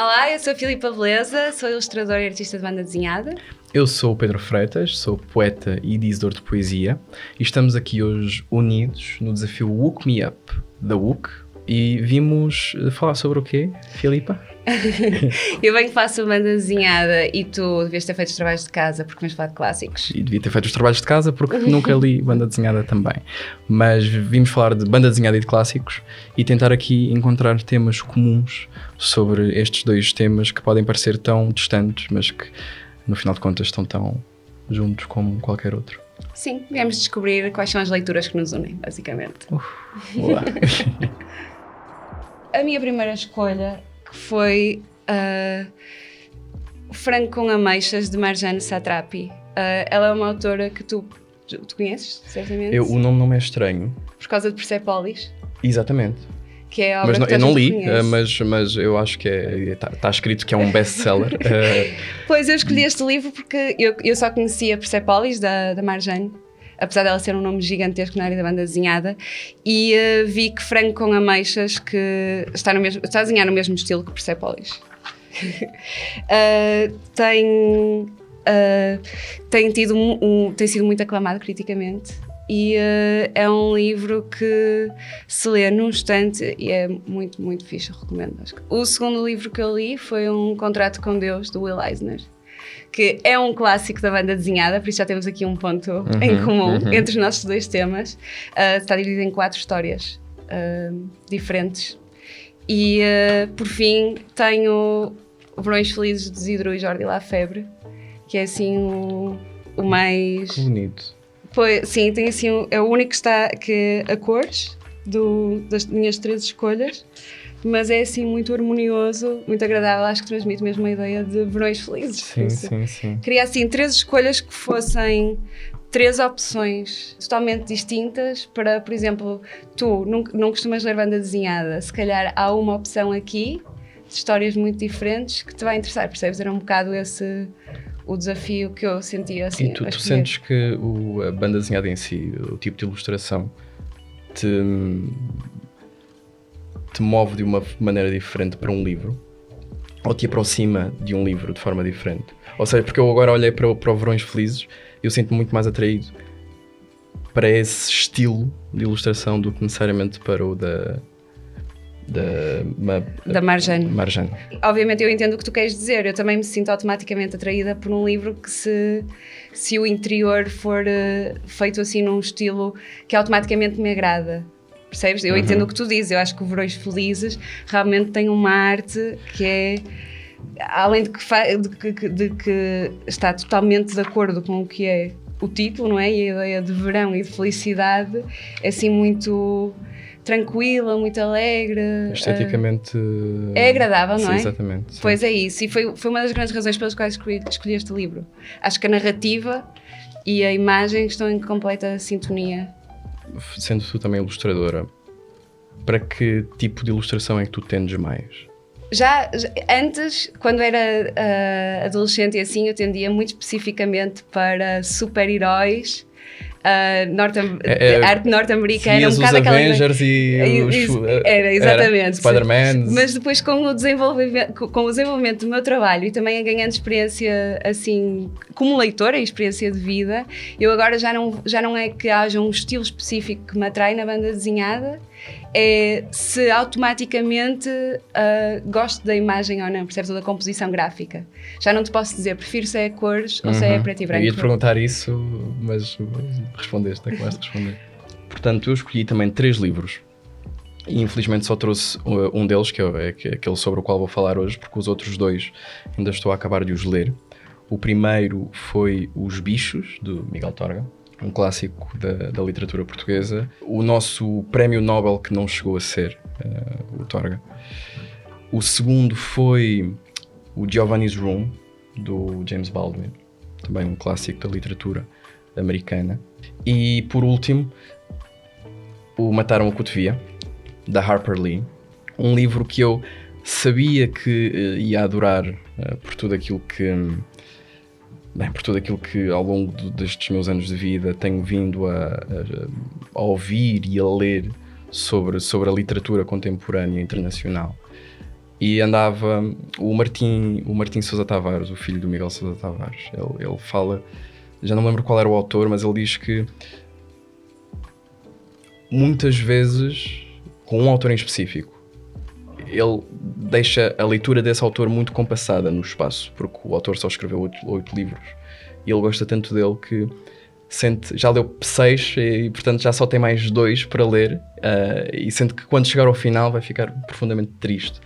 Olá, eu sou a Filipa Beleza, sou ilustradora e artista de banda desenhada. Eu sou o Pedro Freitas, sou poeta e dizedor de poesia e estamos aqui hoje unidos no desafio Wook Me Up da Wook e vimos falar sobre o quê, Filipa? Eu bem que faço banda desenhada e tu devias ter feito os trabalhos de casa porque vamos falar de clássicos. E devia ter feito os trabalhos de casa porque nunca li banda desenhada também. Mas vimos falar de banda desenhada e de clássicos e tentar aqui encontrar temas comuns sobre estes dois temas que podem parecer tão distantes, mas que no final de contas estão tão juntos como qualquer outro. Sim, viemos descobrir quais são as leituras que nos unem, basicamente. Boa. A minha primeira escolha foi Frango com Ameixas, de Marjane Satrapi. Ela é uma autora que tu conheces, certamente? O nome não é estranho. Por causa de Persepolis. Exatamente. Que é a obra mas que eu não li, conhece. mas eu acho que está escrito que é um best-seller. Pois, eu escolhi este livro porque eu só conhecia Persepolis, da Marjane, apesar dela ser um nome gigantesco na área da banda desenhada, e vi que Frango com Ameixas, que está a desenhar no mesmo estilo que Persepolis. Tem sido muito aclamado criticamente. E é um livro que se lê num instante e é muito, muito fixe, eu recomendo. O segundo livro que eu li foi Um Contrato com Deus, do Will Eisner, que é um clássico da banda desenhada, por isso já temos aqui um ponto em comum entre os nossos dois temas. Está dividido em 4 histórias diferentes. E, por fim, tenho Verões Felizes, de Isidro e Jordi Lafebre, que é assim o mais... Que bonito. Pois, sim, tem assim, é o único que a cores das minhas 3 escolhas, mas é assim muito harmonioso, muito agradável, acho que transmite mesmo a ideia de verões felizes. Sim. Queria assim 3 escolhas que fossem 3 opções totalmente distintas para, por exemplo, tu não costumas ler banda desenhada, se calhar há uma opção aqui de histórias muito diferentes que te vai interessar, percebes? Era um bocado esse o desafio que eu sentia assim. E tu sentes que a banda desenhada em si, o tipo de ilustração, te move de uma maneira diferente para um livro? Ou te aproxima de um livro de forma diferente? Ou seja, porque eu agora olhei para o Verões Felizes e eu sinto-me muito mais atraído para esse estilo de ilustração do que necessariamente para o da Marjane. Obviamente eu entendo o que tu queres dizer. Eu também me sinto automaticamente atraída por um livro que se o interior for feito assim num estilo que automaticamente me agrada. Percebes? Eu entendo o que tu dizes. Eu acho que o Verões Felizes realmente tem uma arte que é, além de que está totalmente de acordo com o que é o título, não é? E a ideia de verão e de felicidade é assim muito tranquila, muito alegre. Esteticamente... É agradável, não é? Sim, exatamente. Sim. Pois é isso. E foi uma das grandes razões pelas quais escolhi este livro. Acho que a narrativa e a imagem estão em completa sintonia. Sendo tu também ilustradora, para que tipo de ilustração é que tu tendes mais? Já antes, quando era adolescente e assim, eu tendia muito especificamente para super-heróis, arte norte-americana, um bocado os aquela... Avengers Era, exatamente. Spider-Man. Mas depois com o desenvolvimento do meu trabalho e também a ganhando experiência assim, como leitora e experiência de vida, eu agora já não é que haja um estilo específico que me atrai na banda desenhada, é se automaticamente gosto da imagem ou não, percebes? Ou da composição gráfica. Já não te posso dizer, prefiro se é a cores ou se é preto e branco. Eu ia-te perguntar isso, mas respondeste, acabaste de responder. Portanto, eu escolhi também 3 livros e infelizmente só trouxe um deles, que é aquele sobre o qual vou falar hoje, porque os outros 2 ainda estou a acabar de os ler. O primeiro foi Os Bichos, do Miguel Torga, um clássico da literatura portuguesa. O nosso prémio Nobel que não chegou a ser, o Torga. O segundo foi o Giovanni's Room, do James Baldwin, também um clássico da literatura americana. E, por último, o Mataram a Cotovia, da Harper Lee. Um livro que eu sabia que ia adorar por tudo aquilo que ao longo destes meus anos de vida tenho vindo a ouvir e a ler sobre a literatura contemporânea internacional. E andava o Martim Sousa Tavares, o filho do Miguel Sousa Tavares. Ele fala, já não me lembro qual era o autor, mas ele diz que muitas vezes, com um autor em específico, ele deixa a leitura desse autor muito compassada no espaço, porque o autor só escreveu 8 livros. E ele gosta tanto dele que já leu 6 e, portanto, já só tem mais 2 para ler. E sente que quando chegar ao final vai ficar profundamente triste.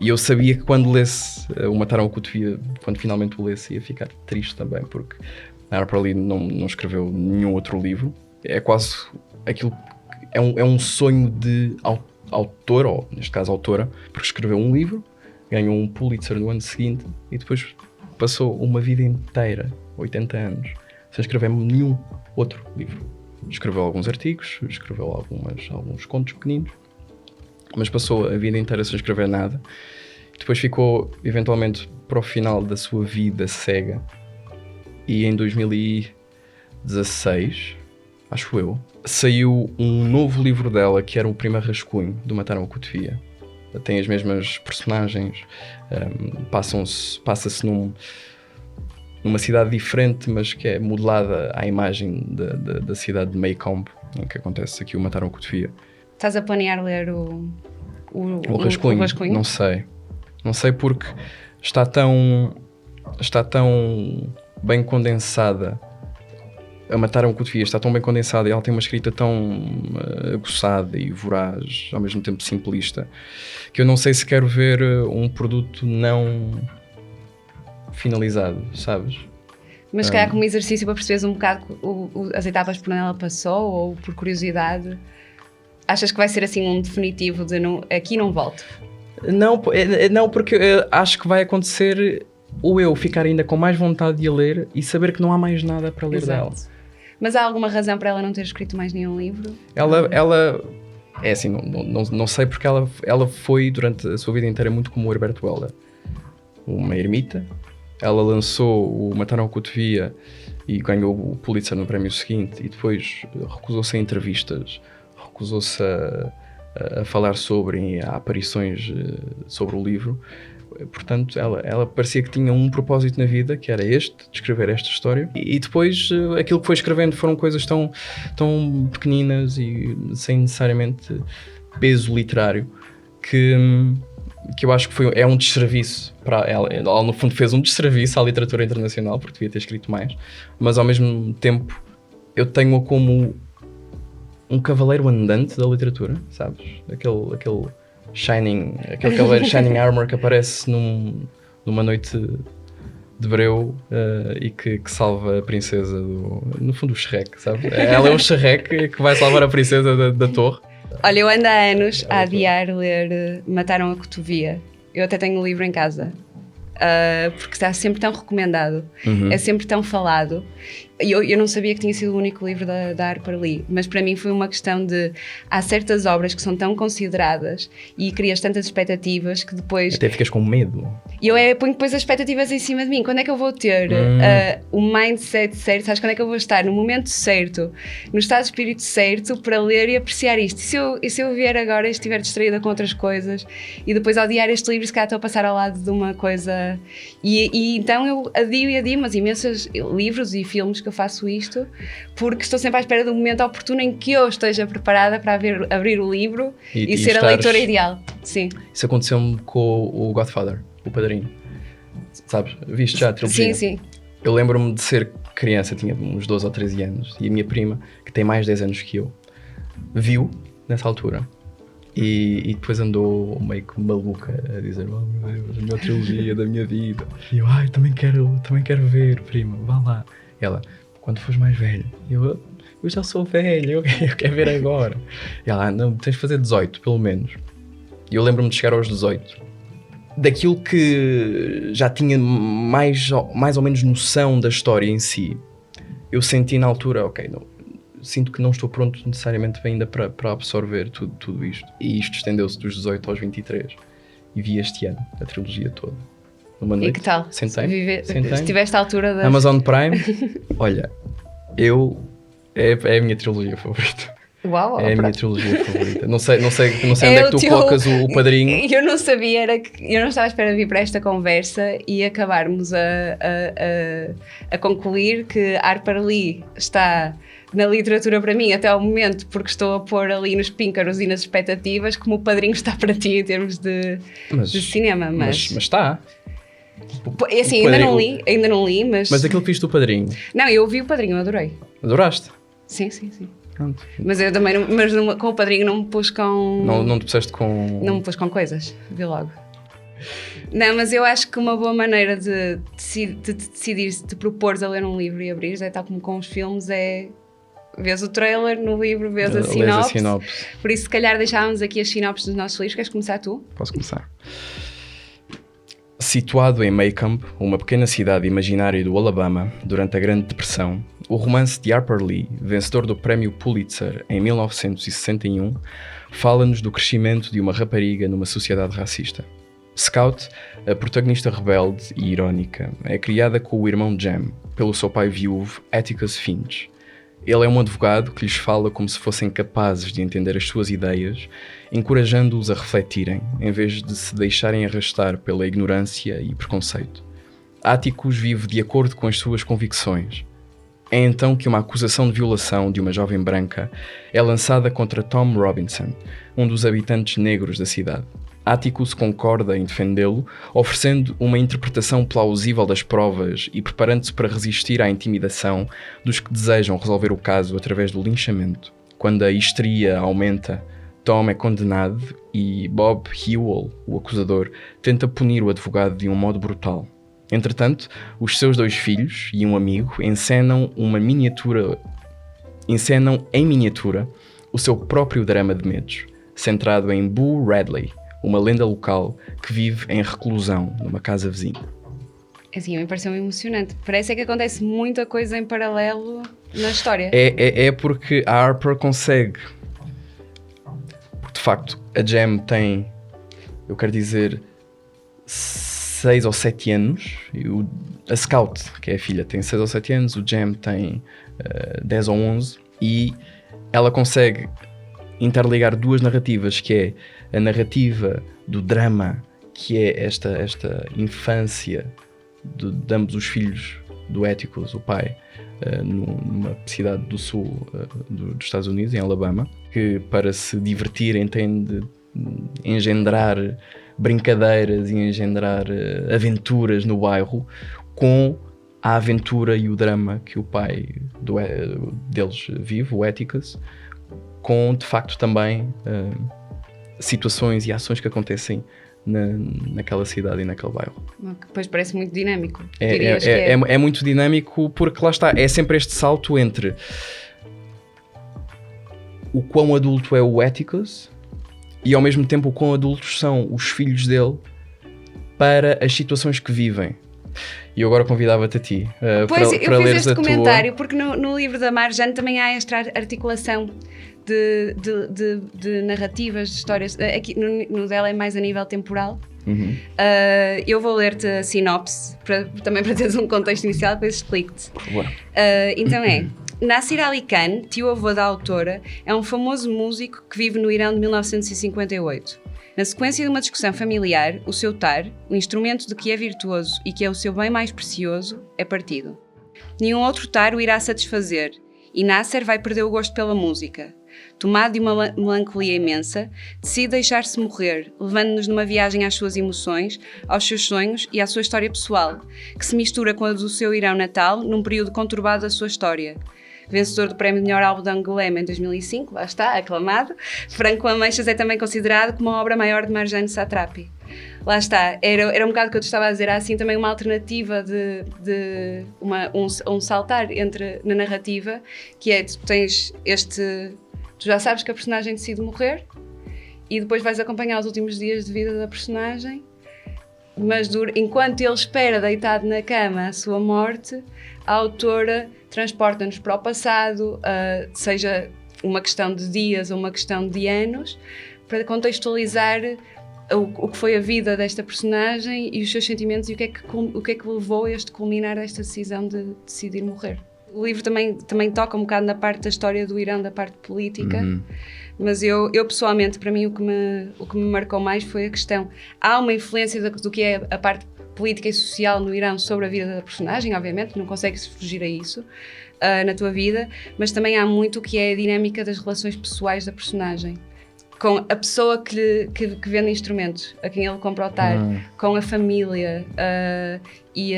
E eu sabia que quando lesse o Mataram a Cotovia, quando finalmente o lesse, ia ficar triste também, porque a Harper Lee não escreveu nenhum outro livro. É quase aquilo, é um sonho de autor, ou neste caso autora, porque escreveu um livro, ganhou um Pulitzer no ano seguinte e depois passou uma vida inteira, 80 anos, sem escrever nenhum outro livro. Escreveu alguns artigos, escreveu alguns contos pequeninos, mas passou a vida inteira sem escrever nada. Depois ficou, eventualmente, para o final da sua vida cega. E em 2016, acho eu, saiu um novo livro dela, que era o primeiro rascunho do Mataram a Cotovia. Tem as mesmas personagens, passa-se numa cidade diferente, mas que é modelada à imagem da cidade de Maycomb, em que acontece aqui o Mataram a Cotovia. Estás a planear ler o rascunho? Não sei. Não sei porque está tão bem condensada. A Mataram a Cotovia está tão bem condensada e ela tem uma escrita tão aguçada e voraz, ao mesmo tempo simplista, que eu não sei se quero ver um produto não finalizado, sabes? Mas se calhar como exercício para perceberes um bocado as etapas por onde ela passou, ou por curiosidade, achas que vai ser assim um definitivo de aqui não volto? Não, porque acho que vai acontecer ou eu ficar ainda com mais vontade de a ler e saber que não há mais nada para ler dela. Mas há alguma razão para ela não ter escrito mais nenhum livro? Ela é assim, não sei, porque ela foi durante a sua vida inteira muito como o Herbert Welder, uma ermita. Ela lançou o Mataram a Cotovia e ganhou o Pulitzer no prémio seguinte, e depois recusou-se a entrevistas, recusou-se a falar sobre aparições sobre o livro. Portanto, ela parecia que tinha um propósito na vida, que era este, de escrever esta história. E depois, aquilo que foi escrevendo foram coisas tão pequeninas e sem necessariamente peso literário, que eu acho que é um desserviço para ela. Ela, no fundo, fez um desserviço à literatura internacional, porque devia ter escrito mais. Mas, ao mesmo tempo, eu tenho-a como um cavaleiro andante da literatura, sabes? Aquele cavaleiro Shining Armor que aparece numa noite de breu e que salva a princesa no fundo o Shrek, sabe? Ela é o Shrek que vai salvar a princesa da torre. Olha, eu ando há anos a adiar ler Mataram a Cotovia. Eu até tenho o livro em casa. Porque está sempre tão recomendado, é sempre tão falado. Eu não sabia que tinha sido o único livro da Harper Lee, mas para mim foi uma questão de há certas obras que são tão consideradas e crias tantas expectativas que depois até ficas com medo. E eu ponho depois as expectativas em cima de mim. Quando é que eu vou ter o mindset certo? Sabes, quando é que eu vou estar no momento certo, no estado de espírito certo para ler e apreciar isto? E se eu vier agora e estiver distraída com outras coisas e depois ao adiar este livro, se calhar estou a passar ao lado de uma coisa e então eu adio, mas imensos livros e filmes que eu faço isto porque estou sempre à espera do momento oportuno em que eu esteja preparada para abrir o livro e ser a leitora ideal. Sim. Isso aconteceu-me com o Godfather, o Padrinho. Sabes? Viste já a trilogia? Sim. Eu lembro-me de ser criança, tinha uns 12 ou 13 anos, e a minha prima, que tem mais de 10 anos que eu, viu nessa altura. E depois andou meio que maluca a dizer: oh meu Deus, a melhor trilogia da minha vida. E eu: também quero ver, prima, vá lá. E ela: quando fores mais velho. E eu já sou velho, eu quero ver agora. E ela: não, tens de fazer 18 pelo menos. E eu lembro-me de chegar aos 18, daquilo que já tinha mais ou menos noção da história em si. Eu senti na altura, sinto que não estou pronto necessariamente ainda para absorver tudo isto. E isto estendeu-se dos 18 aos 23. E vi este ano a trilogia toda. Numa noite. E que tal? Sentei. Estiveste à altura da... Amazon Prime. Olha, é a minha trilogia favorita. Uau, É a minha pronto. trilogia favorita. Não sei onde é que tu colocas o Padrinho. Eu não sabia, eu não estava à espera de vir para esta conversa e acabarmos a concluir que Harper Lee está na literatura para mim até ao momento, porque estou a pôr ali nos píncaros e nas expectativas, como o Padrinho está para ti em termos de cinema. Mas está. É assim, ainda não li, mas... Mas aquilo que viste do Padrinho, Não, eu vi o Padrinho, eu adorei. adoraste? Sim. Pronto. Mas eu também, com o Padrinho não me pus com... Não te puseste com... Não me pus com coisas, vi logo. Não, mas eu acho que uma boa maneira de decidir, se te propores a ler um livro e abrires, é tal como com os filmes, é... Vês o trailer no livro, vês a sinopse. Por isso, se calhar, deixávamos aqui as sinopses dos nossos livros. Queres começar tu? Posso começar. Situado em Maycomb, uma pequena cidade imaginária do Alabama, durante a Grande Depressão, o romance de Harper Lee, vencedor do Prémio Pulitzer em 1961, fala-nos do crescimento de uma rapariga numa sociedade racista. Scout, a protagonista rebelde e irónica, é criada com o irmão Jem, pelo seu pai viúvo Atticus Finch. Ele é um advogado que lhes fala como se fossem capazes de entender as suas ideias, encorajando-os a refletirem, em vez de se deixarem arrastar pela ignorância e preconceito. Atticus vive de acordo com as suas convicções. É então que uma acusação de violação de uma jovem branca é lançada contra Tom Robinson, um dos habitantes negros da cidade. Atticus concorda em defendê-lo, oferecendo uma interpretação plausível das provas e preparando-se para resistir à intimidação dos que desejam resolver o caso através do linchamento. Quando a histeria aumenta, Tom é condenado e Bob Hewell, o acusador, tenta punir o advogado de um modo brutal. Entretanto, os seus 2 filhos e um amigo encenam em miniatura o seu próprio drama de medos, centrado em Boo Radley, uma lenda local que vive em reclusão numa casa vizinha. Assim, me pareceu emocionante. Parece que acontece muita coisa em paralelo na história. É porque a Harper consegue... De facto, a Jem tem, eu quero dizer, 6 ou 7 anos. E a Scout, que é a filha, tem 6 ou 7 anos. O Jem tem 10 ou 11. E ela consegue interligar 2 narrativas, que é a narrativa do drama, que é esta infância de ambos os filhos do Atticus, o pai, numa cidade do sul dos Estados Unidos, em Alabama, que para se divertir entende engendrar brincadeiras e engendrar aventuras no bairro, com a aventura e o drama que o pai deles vive, o Atticus, com de facto também situações e ações que acontecem naquela cidade e naquele bairro. Depois parece muito dinâmico. É muito dinâmico porque lá está, é sempre este salto entre o quão adulto é o Atticus e ao mesmo tempo o quão adultos são os filhos dele para as situações que vivem. E eu agora convidava-te a ti Pois, para eu fiz leres este a comentário tua... porque no livro da Marjane também há esta articulação de narrativas, de histórias. Aqui no dela é mais a nível temporal. Uhum. Eu vou ler-te a sinopse também para teres um contexto inicial, depois explico-te. Por favor. Então Nasser Ali Khan, tio-avô da autora, é um famoso músico que vive no Irão de 1958. Na sequência de uma discussão familiar, o seu tar, o instrumento de que é virtuoso e que é o seu bem mais precioso, é partido. Nenhum outro tar o irá satisfazer, e Nasser vai perder o gosto pela música. Tomado de uma melancolia imensa, decide deixar-se morrer, levando-nos numa viagem às suas emoções, aos seus sonhos e à sua história pessoal, que se mistura com a do seu Irão natal num período conturbado da sua história. Vencedor do prémio de melhor álbum de Angoulême em 2005, lá está, aclamado, Franco Ameixas é também considerado como a obra maior de Marjane Satrapi. Lá está, era um bocado o que eu te estava a dizer, há assim também uma alternativa de um saltar na narrativa, que é, tu tens tu já sabes que a personagem decide morrer e depois vais acompanhar os últimos dias de vida da personagem, mas enquanto ele espera deitado na cama a sua morte, a autora transporta-nos para o passado, seja uma questão de dias ou uma questão de anos, para contextualizar o que foi a vida desta personagem e os seus sentimentos e o que é que levou a este culminar desta decisão de decidir morrer. O livro também toca um bocado na parte da história do Irão, da parte política, mas eu pessoalmente, para mim, o que me marcou mais foi a questão. Há uma influência do que é a parte política e social no Irão sobre a vida da personagem, obviamente, não consegues fugir a isso na tua vida, mas também há muito o que é a dinâmica das relações pessoais da personagem. Com a pessoa que vende instrumentos, a quem ele compra o tar, com a família, e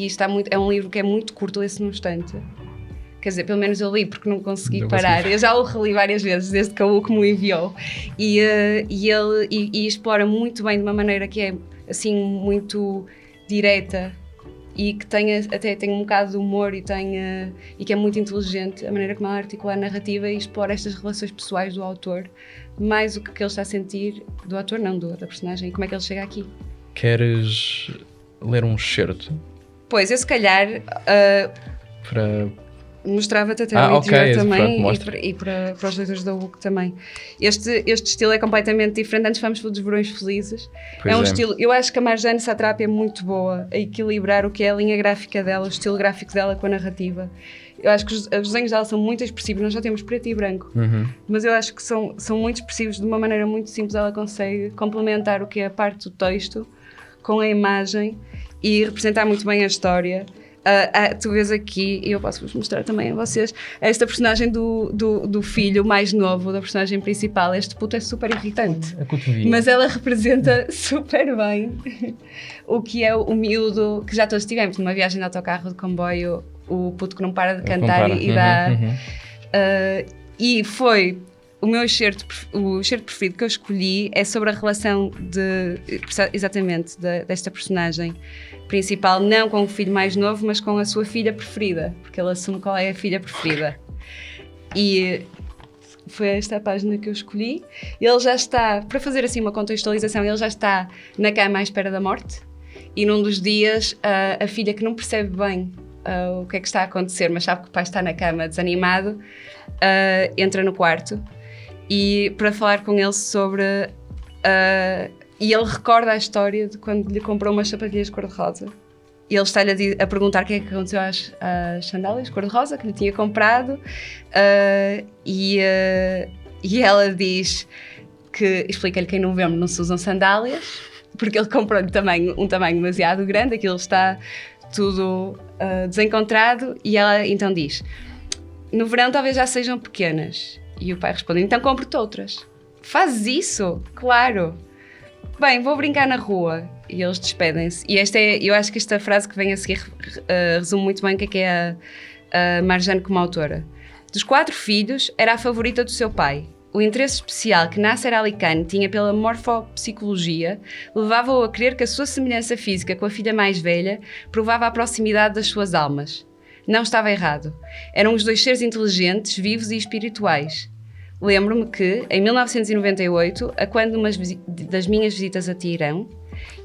está muito, é um livro que é muito curto, lê-se num instante. Quer dizer, pelo menos eu li porque não consegui parar. Eu já o reli várias vezes desde que o que me enviou. E ele explora muito bem de uma maneira que é assim muito direta e que até tem um bocado de humor e que é muito inteligente a maneira como ela articula a narrativa e explora estas relações pessoais do autor, mais o que ele está a sentir do autor, não da personagem, e como é que ele chega aqui. Queres ler um excerto? Pois, eu se calhar para... mostrava-te até o interior okay, também e para os leitores da UC também. Este estilo é completamente diferente. Antes fomos dos Verões Felizes. Pois é um estilo, eu acho que a Marjane Satrapi é muito boa a equilibrar o que é a linha gráfica dela, o estilo gráfico dela com a narrativa. Eu acho que os desenhos dela são muito expressivos. Nós já temos preto e branco, mas eu acho que são muito expressivos. De uma maneira muito simples ela consegue complementar o que é a parte do texto com a imagem e representar muito bem a história. Tu vês aqui, e eu posso-vos mostrar também a vocês, esta personagem do filho mais novo da personagem principal. Este puto é super irritante, mas ela representa super bem o que é o miúdo que já todos tivemos numa viagem de autocarro, de comboio, o puto que não para de cantar e dá. E foi o meu excerto preferido que eu escolhi, é sobre a relação exatamente desta personagem principal, não com o filho mais novo, mas com a sua filha preferida, porque ele assume qual é a filha preferida. E foi esta a página que eu escolhi. Ele já está, para fazer assim uma contextualização, ele já está na cama à espera da morte, e num dos dias a filha, que não percebe bem o que é que está a acontecer, mas sabe que o pai está na cama desanimado, entra no quarto e para falar com ele sobre... e ele recorda a história de quando lhe comprou umas sapatilhas cor-de-rosa. E ele está-lhe a perguntar o que é que aconteceu às sandálias cor-de-rosa que lhe tinha comprado. E ela diz que... Explica-lhe que em novembro não se usam sandálias, porque ele comprou-lhe um tamanho demasiado grande, aquilo está tudo desencontrado. E ela então diz: no verão talvez já sejam pequenas. E o pai responde: então compro-te outras. Fazes isso? Claro. Bem, vou brincar na rua. E eles despedem-se. E eu acho que esta frase que vem a seguir resume muito bem o que é a Marjane como autora. Dos 4 filhos, era a favorita do seu pai. O interesse especial que Nasser Ali Khan tinha pela morfopsicologia levava-o a crer que a sua semelhança física com a filha mais velha provava a proximidade das suas almas. Não estava errado. Eram os 2 seres inteligentes, vivos e espirituais. Lembro-me que, em 1998, a quando das minhas visitas a Teherão,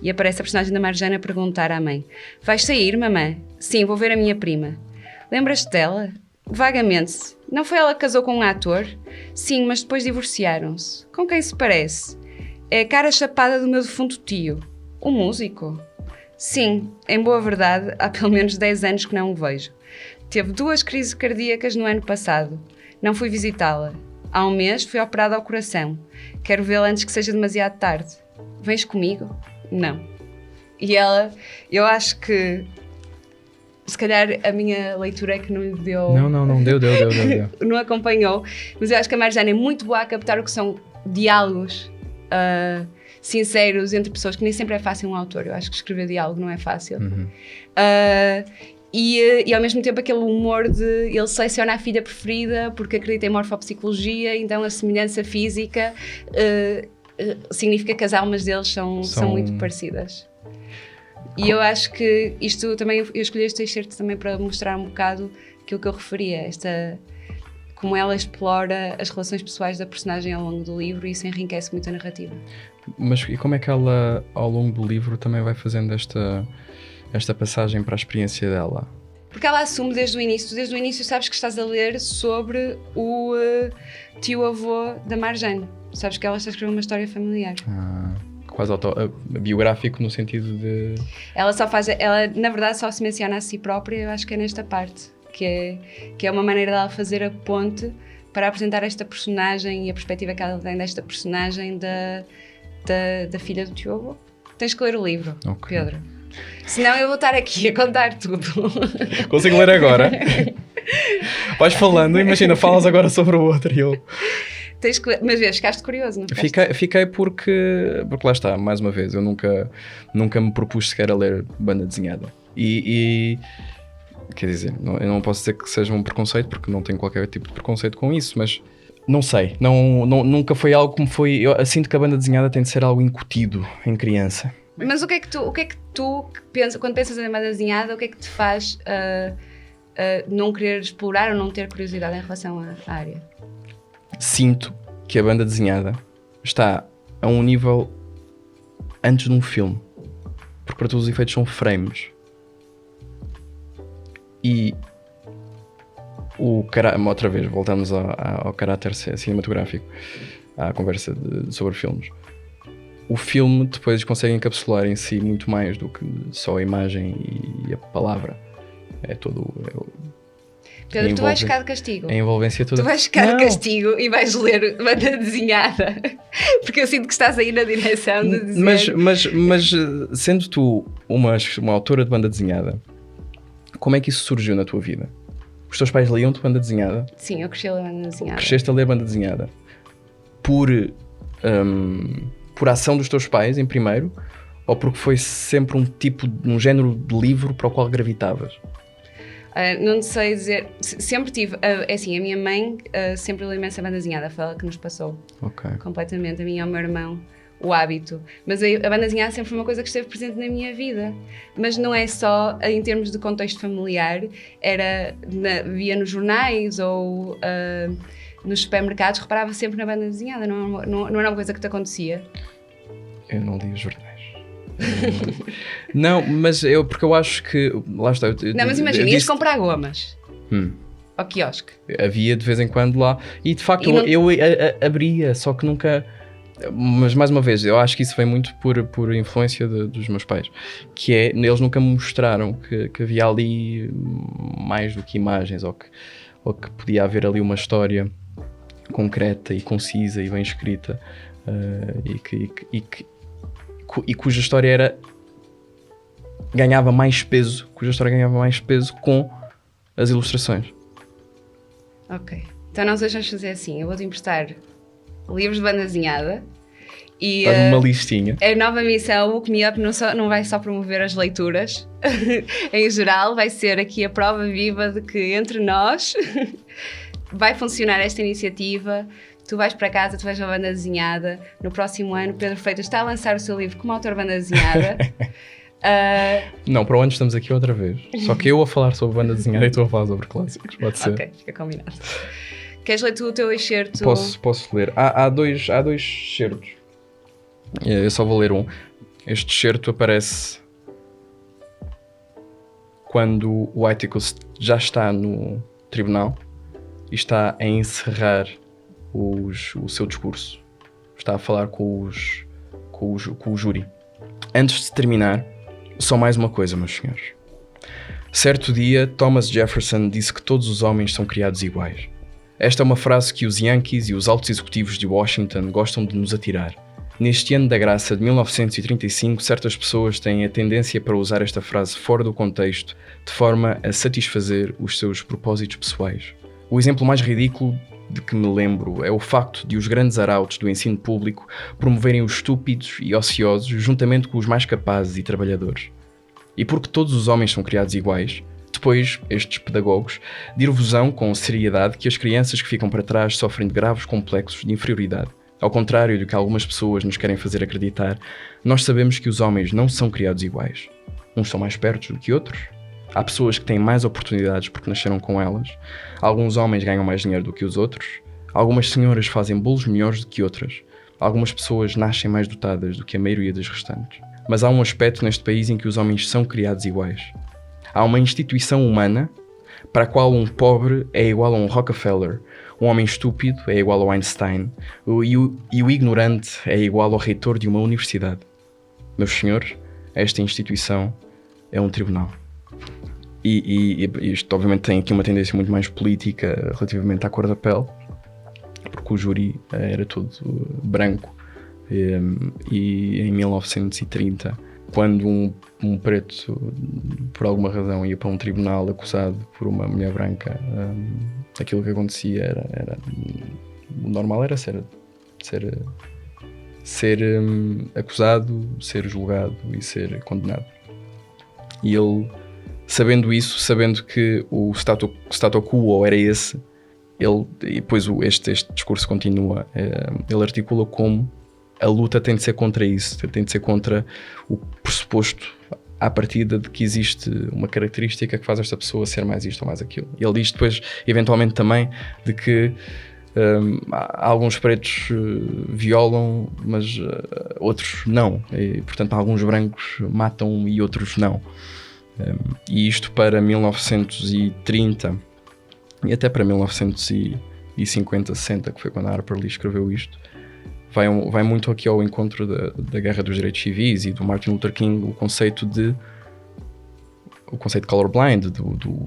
e aparece a personagem da Marjane a perguntar à mãe: vais sair, mamã? Sim, vou ver a minha prima. Lembras-te dela? Vagamente. Não foi ela que casou com um ator? Sim, mas depois divorciaram-se. Com quem se parece? É a cara chapada do meu defunto tio. O músico? Sim, em boa verdade, há pelo menos 10 anos que não o vejo. Teve 2 crises cardíacas no ano passado. Não fui visitá-la. Há um mês fui operada ao coração. Quero vê-la antes que seja demasiado tarde. Vens comigo? Não. E ela, eu acho que se calhar a minha leitura é que não lhe deu... Não, deu. Não acompanhou. Mas eu acho que a Marjane é muito boa a captar o que são diálogos sinceros entre pessoas, que nem sempre é fácil um autor. Eu acho que escrever diálogo não é fácil. E ao mesmo tempo aquele humor de ele seleciona a filha preferida porque acredita em morfopsicologia, então a semelhança física significa que as almas deles são muito parecidas. E eu acho que isto também, eu escolhi este excerto também para mostrar um bocado aquilo que eu referia, como ela explora as relações pessoais da personagem ao longo do livro, e isso enriquece muito a narrativa. Mas e como é que ela, ao longo do livro, também vai fazendo esta passagem para a experiência dela? Porque ela assume desde o início sabes que estás a ler sobre o tio-avô da Marjane. Sabes que ela está a escrever uma história familiar. quase biográfico no sentido de... Ela na verdade só se menciona a si própria, eu acho que é nesta parte, que é uma maneira dela fazer a ponte para apresentar esta personagem e a perspectiva que ela tem desta personagem da filha do teu avô. Tens que ler o livro, okay. Pedro. Senão eu vou estar aqui a contar tudo. Consigo ler agora? Vais falando, imagina, falas agora sobre o outro e eu... Tens que ler, mas vês, ficaste curioso, não fiquei porque lá está, mais uma vez, eu nunca me propus sequer a ler banda desenhada. E quer dizer, eu não posso dizer que seja um preconceito, porque não tenho qualquer tipo de preconceito com isso, mas não sei, nunca foi algo como foi... Eu sinto que a banda desenhada tem de ser algo incutido em criança. Mas o que é que tu pensas, quando pensas em banda desenhada, o que é que te faz não querer explorar ou não ter curiosidade em relação à área? Sinto que a banda desenhada está a um nível antes de um filme, porque para todos os efeitos são frames. E outra vez, voltamos ao caráter cinematográfico, à conversa sobre filmes. O filme depois consegue encapsular em si muito mais do que só a imagem e a palavra. É todo... Pedro, tu vais ficar de castigo. A envolvência toda. Tu vais ficar de castigo e vais ler banda desenhada. Porque eu sinto que estás aí na direção de dizer... Mas sendo tu uma autora de banda desenhada, como é que isso surgiu na tua vida? Os teus pais liam-te banda desenhada? Sim, eu cresci a ler banda desenhada. Cresceste a ler banda desenhada por ação dos teus pais, em primeiro, ou porque foi sempre um género de livro para o qual gravitavas? Não sei dizer, sempre tive, é assim, a minha mãe sempre leu imensa banda desenhada, foi ela que nos passou completamente, a mim e ao meu irmão, o hábito. Mas a banda desenhada sempre foi uma coisa que esteve presente na minha vida, mas não é só em termos de contexto familiar, via nos jornais ou nos supermercados, reparava sempre na banda desenhada, não era uma coisa que te acontecia? Eu não li os jornais. Não, mas porque eu acho que... Lá está. Não, mas imagina, ias comprar gomas ao quiosque. Havia de vez em quando lá. E de facto eu abria, só que nunca... Mas mais uma vez, eu acho que isso vem muito por influência dos meus pais. Que é, eles nunca me mostraram que havia ali mais do que imagens, ou que podia haver ali uma história concreta e concisa e bem escrita. E cuja história ganhava mais peso com as ilustrações. Ok, então nós hoje vamos fazer assim, eu vou-te emprestar livros de banda desenhada e uma listinha. A nova missão, o Woke Me Up não vai só promover as leituras em geral, vai ser aqui a prova viva de que entre nós vai funcionar esta iniciativa. Tu vais para casa, tu vais a banda desenhada. No próximo ano, Pedro Freitas está a lançar o seu livro como autor de banda desenhada. Não, para o ano estamos aqui outra vez. Só que eu a falar sobre banda desenhada e tu a falar sobre clássicos. Pode ser. Ok, fica combinado. Queres ler tu o teu excerto? Posso ler. Há dois excertos. Eu só vou ler um. Este excerto aparece quando o Atticus já está no tribunal e está a encerrar o seu discurso. Está a falar com o júri. Antes de terminar, só mais uma coisa, meus senhores. Certo dia, Thomas Jefferson disse que todos os homens são criados iguais. Esta é uma frase que os Yankees e os altos executivos de Washington gostam de nos atirar. Neste ano da graça de 1935, certas pessoas têm a tendência para usar esta frase fora do contexto, de forma a satisfazer os seus propósitos pessoais. O exemplo mais ridículo de que me lembro é o facto de os grandes arautos do ensino público promoverem os estúpidos e ociosos juntamente com os mais capazes e trabalhadores. E porque todos os homens são criados iguais, depois, estes pedagogos dir-vos-ão com seriedade que as crianças que ficam para trás sofrem de graves complexos de inferioridade. Ao contrário do que algumas pessoas nos querem fazer acreditar, nós sabemos que os homens não são criados iguais. Uns são mais espertos do que outros. Há pessoas que têm mais oportunidades porque nasceram com elas. Alguns homens ganham mais dinheiro do que os outros. Algumas senhoras fazem bolos melhores do que outras. Algumas pessoas nascem mais dotadas do que a maioria das restantes. Mas há um aspecto neste país em que os homens são criados iguais. Há uma instituição humana para a qual um pobre é igual a um Rockefeller, um homem estúpido é igual ao Einstein e o ignorante é igual ao reitor de uma universidade. Meus senhores, esta instituição é um tribunal. E isto obviamente tem aqui uma tendência muito mais política relativamente à cor da pele, porque o júri era todo branco. E em 1930, quando um preto, por alguma razão, ia para um tribunal acusado por uma mulher branca, aquilo que acontecia era o normal era ser acusado, ser julgado e ser condenado. E ele, sabendo isso, sabendo que o status quo era esse, e depois este discurso continua, ele articula como a luta tem de ser contra isso, tem de ser contra o pressuposto à partida de que existe uma característica que faz esta pessoa ser mais isto ou mais aquilo. E ele diz depois, eventualmente também, de que alguns pretos violam, mas outros não. E, portanto, alguns brancos matam e outros não. E isto para 1930 e até para 1950, 60, que foi quando a Harper Lee escreveu isto, vai muito aqui ao encontro da Guerra dos Direitos Civis e do Martin Luther King, o conceito de colorblind, do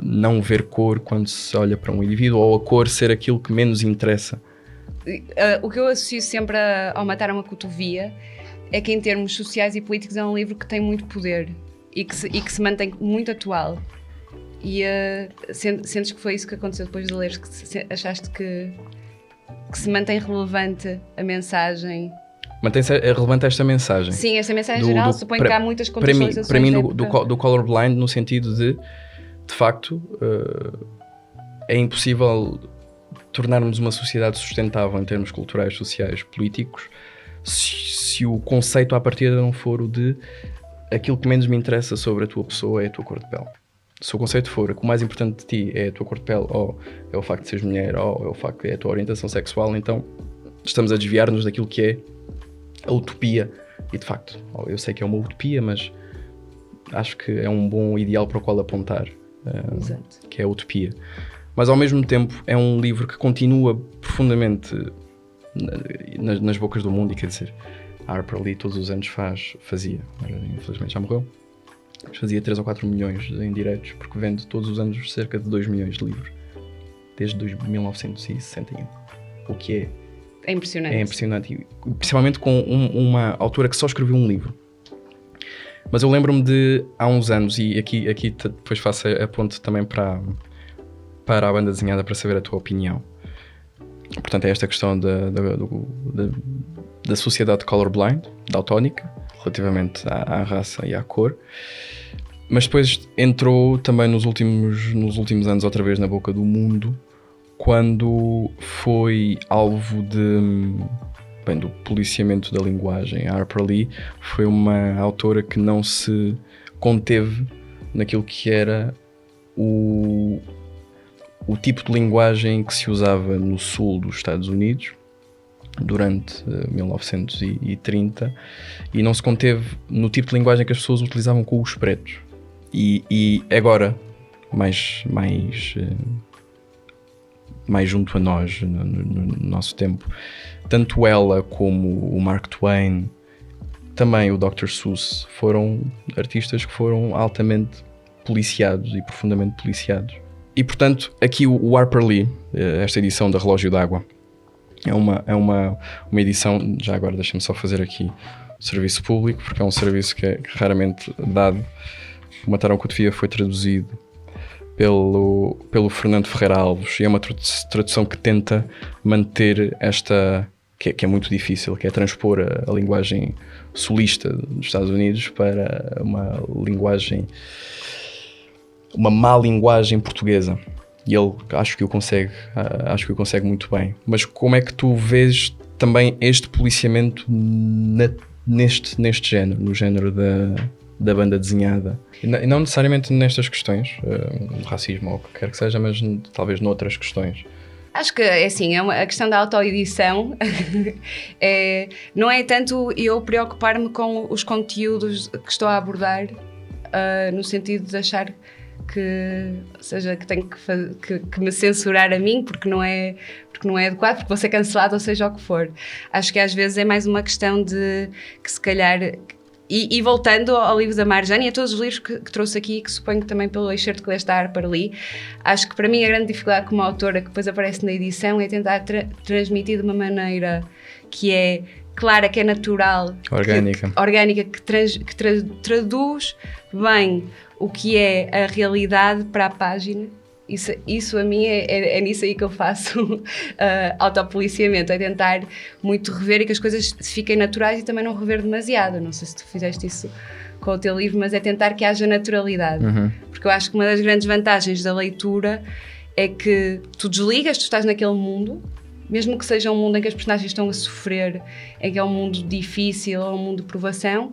não ver cor quando se olha para um indivíduo, ou a cor ser aquilo que menos interessa. O que eu associo sempre ao Matar uma Cotovia é que, em termos sociais e políticos, é um livro que tem muito poder e que se mantém muito atual. E sentes que foi isso que aconteceu depois de ler, que achaste que se mantém relevante a mensagem? Mantém-se relevante esta mensagem? Sim, esta mensagem geral, suponho que há muitas contextualizações. Para mim, do colorblind, no sentido de facto, é impossível tornarmos uma sociedade sustentável em termos culturais, sociais, políticos, se o conceito à partida não for o de aquilo que menos me interessa sobre a tua pessoa é a tua cor de pele. Se o conceito for que o mais importante de ti é a tua cor de pele, ou é o facto de seres mulher, ou é o facto de é a tua orientação sexual, então estamos a desviar-nos daquilo que é a utopia. E de facto, eu sei que é uma utopia, mas acho que é um bom ideal para o qual apontar, que é a utopia. Mas ao mesmo tempo é um livro que continua profundamente nas bocas do mundo, e quer dizer, a Harper Lee todos os anos fazia, infelizmente já morreu, mas fazia 3 ou 4 milhões em direitos, porque vende todos os anos cerca de 2 milhões de livros, desde 1961, o que é impressionante. É impressionante, principalmente com uma autora que só escreveu um livro. Mas eu lembro-me de, há uns anos, e aqui depois faço a ponte também para a banda desenhada, para saber a tua opinião. Portanto, é esta questão da sociedade colorblind, daltónica, relativamente à raça e à cor. Mas depois entrou também nos últimos anos outra vez na boca do mundo, quando foi alvo do policiamento da linguagem. A Harper Lee foi uma autora que não se conteve naquilo que era o tipo de linguagem que se usava no sul dos Estados Unidos durante 1930, e não se conteve no tipo de linguagem que as pessoas utilizavam com os pretos. E agora, mais junto a nós, no nosso tempo, tanto ela como o Mark Twain, também o Dr. Seuss, foram artistas que foram altamente policiados e profundamente policiados. E portanto, aqui o Harper Lee, esta edição da Relógio d'Água, é uma edição, já agora deixa-me só fazer aqui serviço público, porque é um serviço que é raramente dado. O Matar uma Cotovia foi traduzido pelo Fernando Ferreira Alves, e é uma tradução que tenta manter esta, que é muito difícil, que é transpor a linguagem sulista dos Estados Unidos para uma má linguagem portuguesa. E ele acho que o consegue muito bem. Mas como é que tu vês também este policiamento neste género, no género da banda desenhada? E não necessariamente nestas questões, racismo ou o que quer que seja, mas talvez noutras questões. Acho que é assim, a questão da autoedição não é tanto eu preocupar-me com os conteúdos que estou a abordar, no sentido de achar ou seja, que tenho que me censurar a mim porque não é adequado, porque vou ser cancelado, ou seja o que for. Acho que às vezes é mais uma questão de que se calhar... E voltando ao livro da Marjane e a todos os livros que trouxe aqui, que suponho que também pelo excerto que leste da Harper Lee, acho que para mim a grande dificuldade como autora que depois aparece na edição é tentar transmitir de uma maneira que é clara, que é natural, orgânica, que traduz bem o que é a realidade para a página. Isso a mim é nisso aí que eu faço autopoliciamento, é tentar muito rever e que as coisas fiquem naturais e também não rever demasiado. Não sei se tu fizeste isso com o teu livro, mas é tentar que haja naturalidade. Porque eu acho que uma das grandes vantagens da leitura é que tu desligas, tu estás naquele mundo, mesmo que seja um mundo em que as personagens estão a sofrer, em que é um mundo difícil, ou um mundo de provação.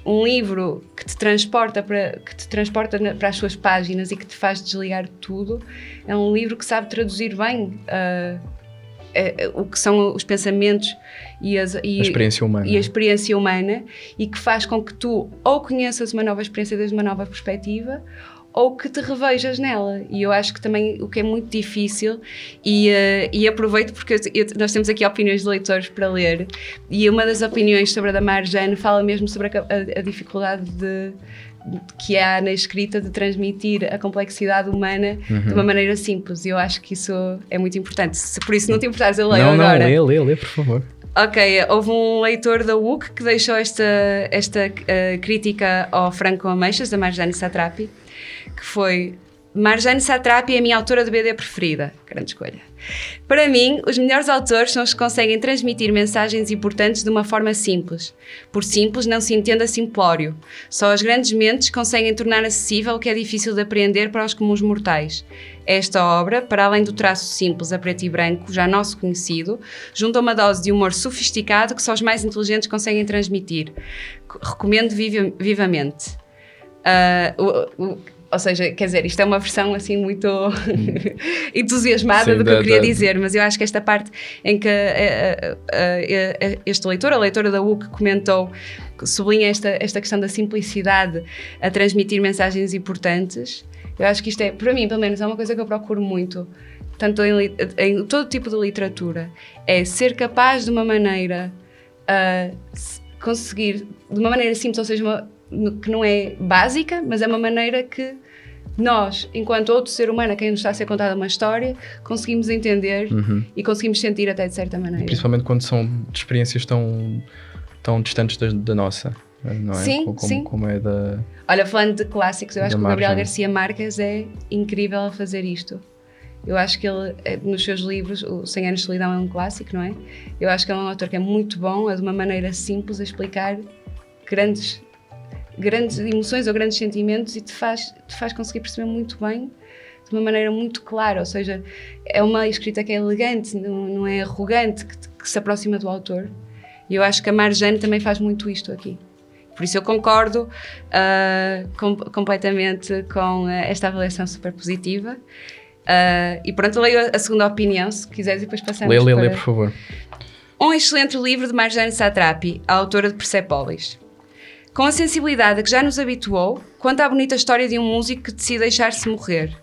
Um livro que te transporta para as suas páginas e que te faz desligar tudo, é um livro que sabe traduzir bem o que são os pensamentos e a experiência humana e que faz com que tu ou conheças uma nova experiência desde uma nova perspectiva ou que te revejas nela. E eu acho que também o que é muito difícil, e aproveito porque nós temos aqui opiniões de leitores para ler, e uma das opiniões sobre a da Marjane fala mesmo sobre a dificuldade que há na escrita de transmitir a complexidade humana de uma maneira simples, e eu acho que isso é muito importante. Por isso não te importares, eu leio agora. Não, lê, por favor. Ok, houve um leitor da UC que deixou esta crítica ao Franco Ameixas, da Marjane Satrapi, que foi: Marjane Satrapi é a minha autora de BD preferida. Grande escolha. Para mim, os melhores autores são os que conseguem transmitir mensagens importantes de uma forma simples. Por simples não se entenda simplório. Só as grandes mentes conseguem tornar acessível o que é difícil de apreender para os comuns mortais. Esta obra, para além do traço simples a preto e branco, já nosso conhecido, junta uma dose de humor sofisticado que só os mais inteligentes conseguem transmitir. Recomendo vivamente. Ou seja, quer dizer, isto é uma versão assim muito entusiasmada do que eu queria dizer, mas eu acho que esta parte em que este leitor, a leitora da UC, comentou, sublinha esta questão da simplicidade a transmitir mensagens importantes. Eu acho que isto é, para mim, pelo menos, é uma coisa que eu procuro muito, tanto em todo tipo de literatura, é ser capaz de uma maneira conseguir, de uma maneira simples, ou seja, que não é básica, mas é uma maneira que nós, enquanto outro ser humano a quem nos está a ser contada uma história, conseguimos entender e conseguimos sentir até de certa maneira. Principalmente quando são experiências tão distantes da nossa, não é? Sim. Como é da... Olha, falando de clássicos, eu acho que o Gabriel Garcia Marques é incrível a fazer isto. Eu acho que ele, nos seus livros, o 100 Anos de Solidão é um clássico, não é? Eu acho que ele é um autor que é muito bom, de uma maneira simples a explicar grandes emoções ou grandes sentimentos, e te faz conseguir perceber muito bem, de uma maneira muito clara. Ou seja, é uma escrita que é elegante, não é arrogante, que se aproxima do autor. E eu acho que a Marjane também faz muito isto aqui. Por isso eu concordo completamente com esta avaliação super positiva. E pronto, leio a segunda opinião, se quiseres, e depois passamos Lê, por favor. Um excelente livro de Marjane Satrapi, a autora de Persepolis. Com a sensibilidade a que já nos habituou, conta a bonita história de um músico que decide deixar-se morrer.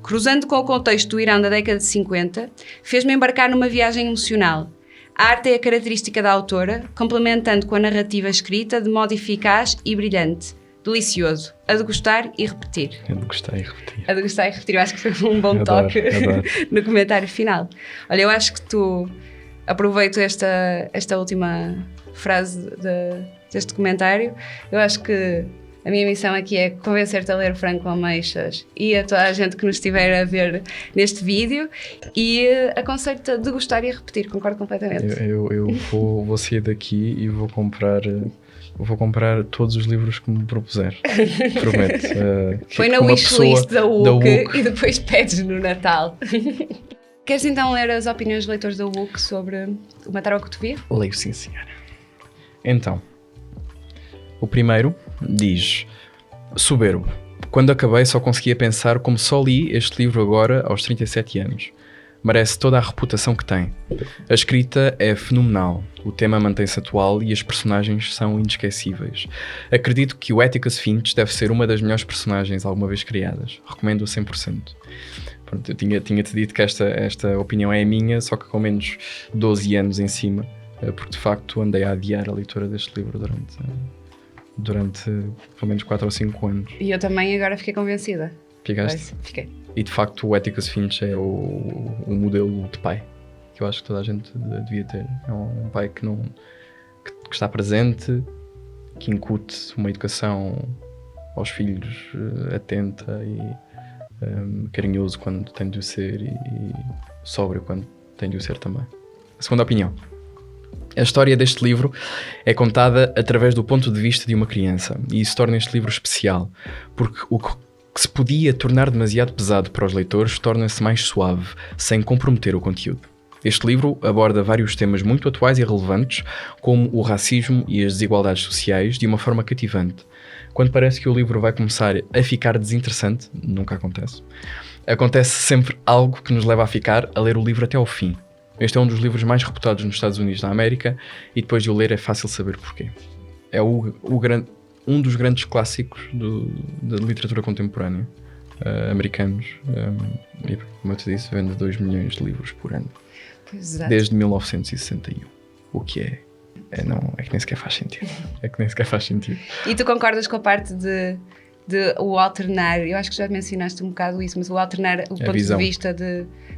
Cruzando com o contexto do Irão da década de 50, fez-me embarcar numa viagem emocional. A arte é a característica da autora, complementando com a narrativa escrita de modo eficaz e brilhante. Delicioso. A degustar e repetir. A degustar e repetir. A degustar e repetir. Eu acho que foi um bom toque no comentário final. Olha, eu acho que tu aproveito esta última frase deste comentário. Eu acho que a minha missão aqui é convencer-te a ler Franco Ameixas e a toda a gente que nos estiver a ver neste vídeo, e aconselho-te a degustar e a repetir. Concordo completamente. Eu vou sair daqui e vou comprar todos os livros que me propuser. Prometo. Põe na wishlist da UC e depois pedes no Natal. Queres então ler as opiniões dos leitores da UC sobre o Matar ao Cotovia? Leio, sim, senhora. Então, o primeiro diz: soberbo. Quando acabei só conseguia pensar como só li este livro agora aos 37 anos. merece toda a reputação que tem. A escrita é fenomenal, o tema mantém-se atual e as personagens são inesquecíveis. Acredito que o Atticus Finch deve ser uma das melhores personagens alguma vez criadas. Recomendo-o 100%. Pronto, eu tinha-te dito que esta opinião é a minha, só que com menos 12 anos em cima, porque de facto andei a adiar a leitura deste livro durante pelo menos 4 ou 5 anos. E eu também agora fiquei convencida. Ficaste? Fiquei. E de facto o Atticus Finch é o modelo de pai que eu acho que toda a gente devia ter. É um pai que está presente, que incute uma educação aos filhos atenta e carinhoso quando tem de o ser e sóbrio quando tem de o ser também. A segunda opinião. A história deste livro é contada através do ponto de vista de uma criança e isso torna este livro especial, porque o que se podia tornar demasiado pesado para os leitores torna-se mais suave, sem comprometer o conteúdo. Este livro aborda vários temas muito atuais e relevantes, como o racismo e as desigualdades sociais, de uma forma cativante. Quando parece que o livro vai começar a ficar desinteressante, nunca acontece, acontece sempre algo que nos leva a ficar a ler o livro até ao fim. Este é um dos livros mais reputados nos Estados Unidos da América e depois de o ler é fácil saber porquê. É um dos grandes clássicos da literatura contemporânea americanos. E, como eu te disse, vende 2 milhões de livros por ano. Exato. Desde 1961. O que é que nem sequer faz sentido. É que nem sequer faz sentido. E tu concordas com a parte de o alternar, eu acho que já mencionaste um bocado isso, mas o alternar o ponto de vista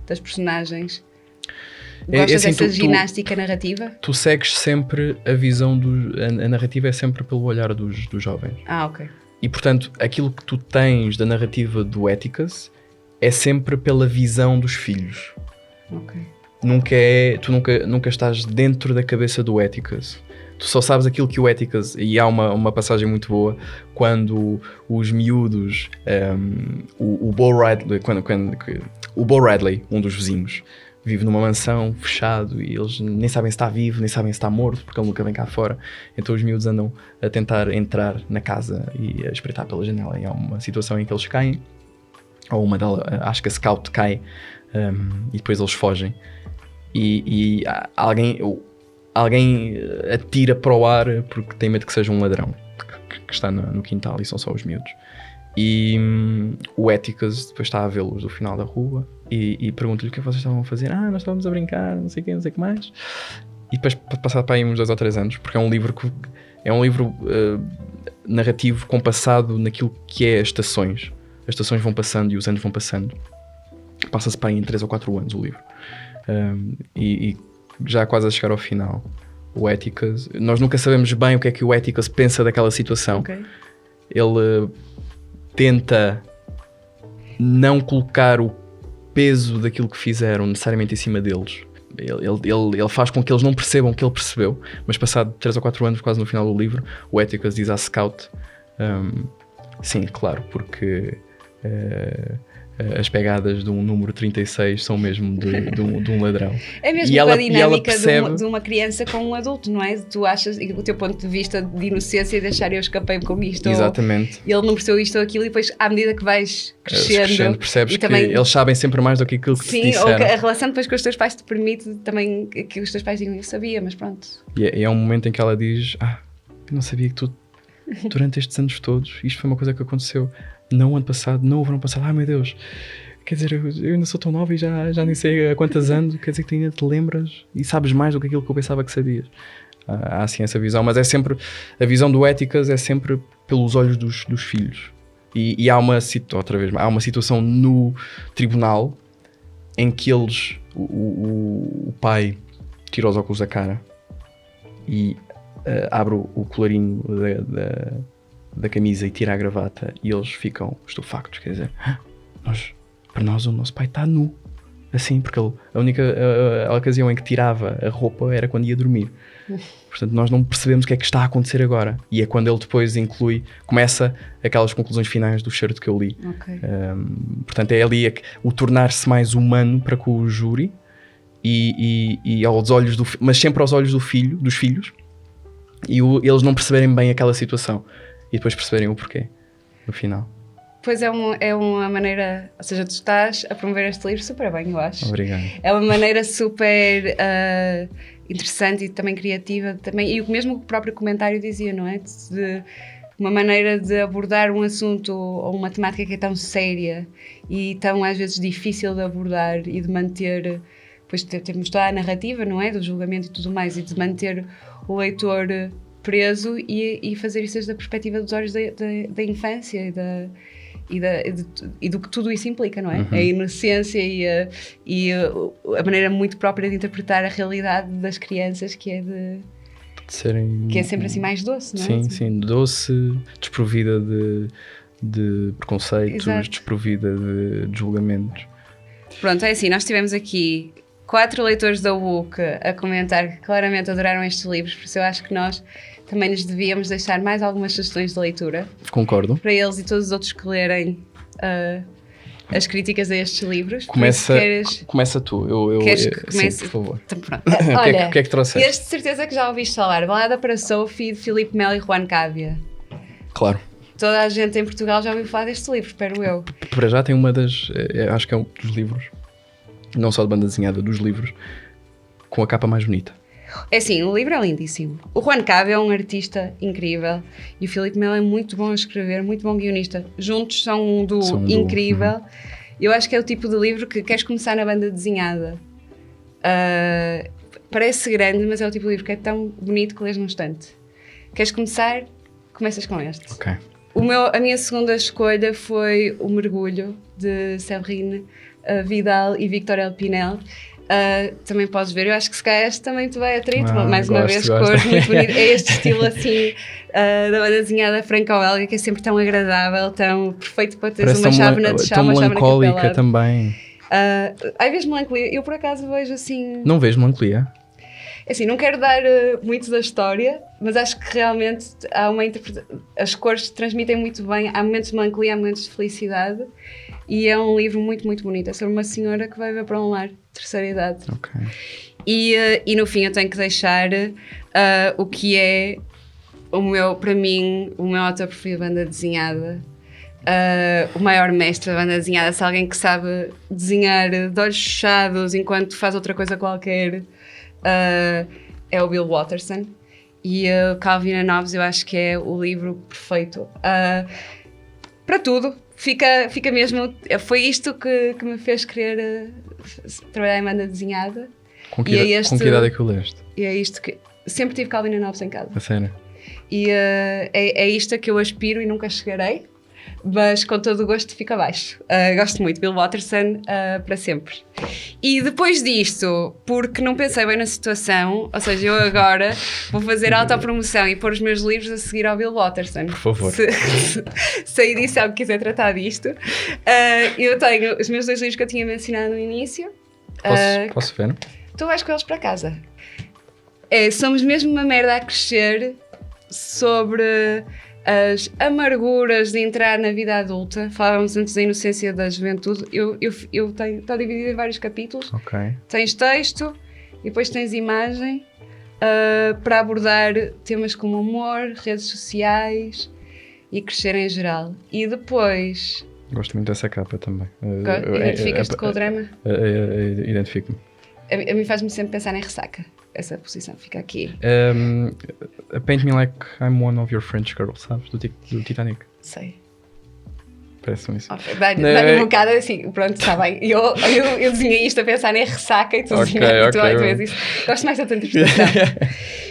das personagens. Gostas dessa ginástica narrativa? Tu segues sempre a visão a narrativa é sempre pelo olhar dos jovens. Ok. E portanto, aquilo que tu tens da narrativa do Atticus é sempre pela visão dos filhos. Ok. Tu nunca estás dentro da cabeça do Atticus. Tu só sabes aquilo que o Atticus... E há uma passagem muito boa quando os miúdos... o Bo Radley... o Bo Radley, um dos vizinhos, vive numa mansão, fechado, e eles nem sabem se está vivo, nem sabem se está morto, porque ele nunca vem cá fora. Então os miúdos andam a tentar entrar na casa e a espreitar pela janela. E há uma situação em que eles caem, ou uma delas, acho que a Scout cai, e depois eles fogem. E alguém atira para o ar porque tem medo que seja um ladrão que está no quintal e são só os miúdos. E o Atticus depois está a vê-los do final da rua e pergunta-lhe o que é que vocês estavam a fazer. Nós estávamos a brincar, não sei o que mais. E depois passar para aí uns 2 ou 3 anos, porque é um livro narrativo compassado naquilo que é as estações. As estações vão passando e os anos vão passando. Passa-se para aí em 3 ou 4 anos o livro. E já quase a chegar ao final, o Atticus, nós nunca sabemos bem o que é que o Atticus pensa daquela situação. Okay. Ele tenta não colocar o peso daquilo que fizeram necessariamente em cima deles. Ele faz com que eles não percebam que ele percebeu, mas passado 3 ou 4 anos, quase no final do livro, o Atticus diz à Scout, sim, claro, porque as pegadas de um número 36 são mesmo de um ladrão. É mesmo a dinâmica de uma criança com um adulto, não é? Tu achas, o teu ponto de vista de inocência e de achar eu escapei com isto. Exatamente. Ele não percebeu isto ou aquilo e depois, à medida que vais crescendo percebes que também, eles sabem sempre mais do que aquilo que te disseram. Sim, ou que a relação depois com os teus pais te permite também que os teus pais digam, eu sabia, mas pronto. E é um momento em que ela diz, eu não sabia que tu, durante estes anos todos, isto foi uma coisa que aconteceu. Não ano passado, não houve ano passado, meu Deus, quer dizer, eu ainda sou tão nova e já nem sei há quantos anos, quer dizer que tu ainda te lembras e sabes mais do que aquilo que eu pensava que sabias. Há assim essa visão, mas é sempre, a visão do Atticus é sempre pelos olhos dos filhos. E há uma situação no tribunal em que o pai tira os óculos da cara e abre o colarinho da camisa e tira a gravata e eles ficam estupefactos, quer dizer, para nós o nosso pai está nu, assim, porque a única ocasião em que tirava a roupa era quando ia dormir. Portanto, nós não percebemos o que é que está a acontecer agora. E é quando ele depois começa aquelas conclusões finais do certo que eu li. Okay. Portanto, é ali o tornar-se mais humano para com o júri e aos olhos mas sempre aos olhos dos filhos, e eles não perceberem bem aquela situação. E depois perceberem o porquê, no final. pois é uma maneira, ou seja, tu estás a promover este livro super bem, eu acho. Obrigado. É uma maneira super interessante e também criativa, também, e o mesmo o próprio comentário dizia, não é? De uma maneira de abordar um assunto ou uma temática que é tão séria e tão às vezes difícil de abordar e de manter, pois temos toda a narrativa, não é? Do julgamento e tudo mais, e de manter o leitor preso e fazer isso desde a perspectiva dos olhos da infância e do que tudo isso implica, não é? Uhum. A inocência e a maneira muito própria de interpretar a realidade das crianças, que é sempre assim mais doce, não é? Sim, doce, desprovida de preconceitos, Exato. desprovida de julgamentos. Pronto, é assim, nós tivemos aqui 4 leitores da UC a comentar que claramente adoraram estes livros, por isso eu acho que nós também lhes devíamos deixar mais algumas sugestões de leitura. Concordo. Para eles e todos os outros que lerem as críticas a estes livros. Começa tu. Queres que comece? Sim, por favor. Então, pronto. Olha, o que é que trouxeste? Este de certeza que já ouviste falar. Balada para Sophie, de Filipe Melo e Juan Cávia. Claro. Toda a gente em Portugal já ouviu falar deste livro, espero eu. Para já tem uma das... acho que é um dos livros, não só de banda desenhada, dos livros, com a capa mais bonita. É assim, o livro é lindíssimo. O Juan Cávia é um artista incrível e o Filipe Melo é muito bom a escrever, muito bom guionista. Juntos são um duo incrível. Uhum. Eu acho que é o tipo de livro que queres começar na banda desenhada. Parece grande, mas é o tipo de livro que é tão bonito que lês num instante. Queres começar? Começas com este. Ok. A minha segunda escolha foi O Mergulho, de Séverine Vidal e Victor Pinel. Também podes ver, eu acho que se calhar este também te vai atrair, mais uma vez, cores muito bonitas. É este estilo assim da banda desenhada franco-belga, que é sempre tão agradável, tão perfeito para teres uma chávena de chá, uma chávena melancólica também. Às vezes melancolia, eu por acaso vejo assim... Não vejo melancolia? Assim, não quero dar muito da história, mas acho que realmente há uma interpretação, as cores transmitem muito bem, há momentos de melancolia, há momentos de felicidade, e é um livro muito, muito bonito. É sobre uma senhora que vai ver para um lar, terceira idade. Okay. E no fim eu tenho que deixar o que é para mim, o meu autor preferido de banda desenhada. O maior mestre da banda desenhada, se alguém que sabe desenhar de olhos fechados enquanto faz outra coisa qualquer, é o Bill Watterson. E Calvin and Hobbes eu acho que é o livro perfeito para tudo. Fica mesmo... Foi isto que me fez querer trabalhar em banda desenhada. Com que idade é que o leste? E é isto que... Sempre tive Calvin and Hobbes em casa. A sério? E é isto a que eu aspiro e nunca chegarei. Mas com todo o gosto fica abaixo. Gosto muito, Bill Watterson para sempre. E depois disto, porque não pensei bem na situação, ou seja, eu agora vou fazer autopromoção e pôr os meus livros a seguir ao Bill Watterson. Por favor. Se a edição quiser tratar disto. Eu tenho os meus 2 livros que eu tinha mencionado no início. Posso ver? Tu vais com eles para casa. Somos mesmo uma merda a crescer sobre... as amarguras de entrar na vida adulta. Falávamos antes da inocência da juventude. Eu tenho, está dividido em vários capítulos. Okay. Tens texto e depois tens imagem para abordar temas como amor, redes sociais e crescer em geral. E depois... Gosto muito dessa capa também. Identificas-te com o drama? Identifico-me. A mim faz-me sempre pensar em Ressaca. Essa posição fica aqui. Paint Me Like I'm One of Your French Girls, sabes? Do Titanic. Sei. Parece-me isso. Okay. Dá-me um bocado assim, pronto, está bem. Eu desenhei isto a pensar em Ressaca e tu vês isso. Gosto mais da tua interpretação.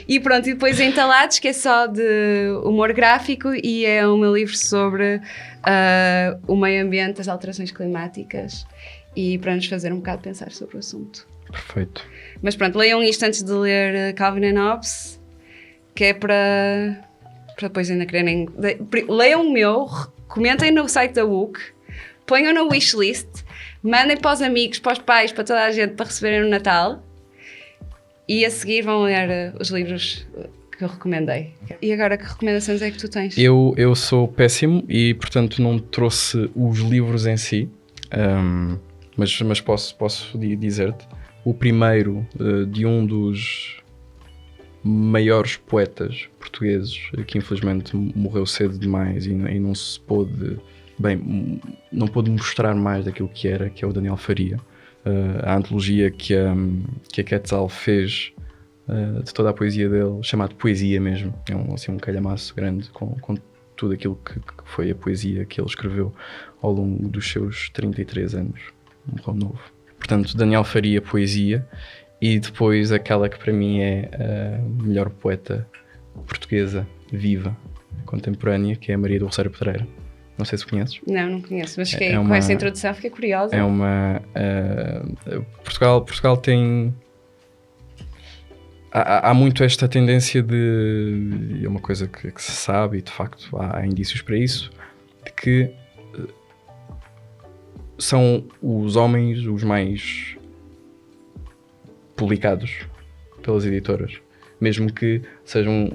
E pronto, e depois Entalados, que é só de humor gráfico e é o meu livro sobre o meio ambiente, as alterações climáticas e para nos fazer um bocado pensar sobre o assunto. Perfeito. Mas pronto, leiam isto antes de ler Calvin and Hobbes, que é para depois ainda quererem... Leiam o meu, comentem no site da UC, ponham na wishlist, mandem para os amigos, para os pais, para toda a gente, para receberem no Natal, e a seguir vão ler os livros que eu recomendei. E agora, que recomendações é que tu tens? Eu sou péssimo e, portanto, não trouxe os livros em si, mas posso dizer-te. O primeiro de um dos maiores poetas portugueses, que infelizmente morreu cedo demais e não se pôde bem, não pôde mostrar mais daquilo que era, que é o Daniel Faria. A antologia que a Quetzal fez de toda a poesia dele, chamado Poesia mesmo, é um calhamaço grande com tudo aquilo que foi a poesia que ele escreveu ao longo dos seus 33 anos, morreu novo. Portanto, Daniel Faria, Poesia, e depois aquela que para mim é a melhor poeta portuguesa viva, contemporânea, que é a Maria do Rosário Pedreira. Não sei se conheces. Não conheço, mas com essa introdução fiquei curiosa. É uma... Portugal tem... Há muito esta tendência de... É uma coisa que se sabe, e de facto há indícios para isso, de que são os homens os mais publicados pelas editoras. Mesmo que sejam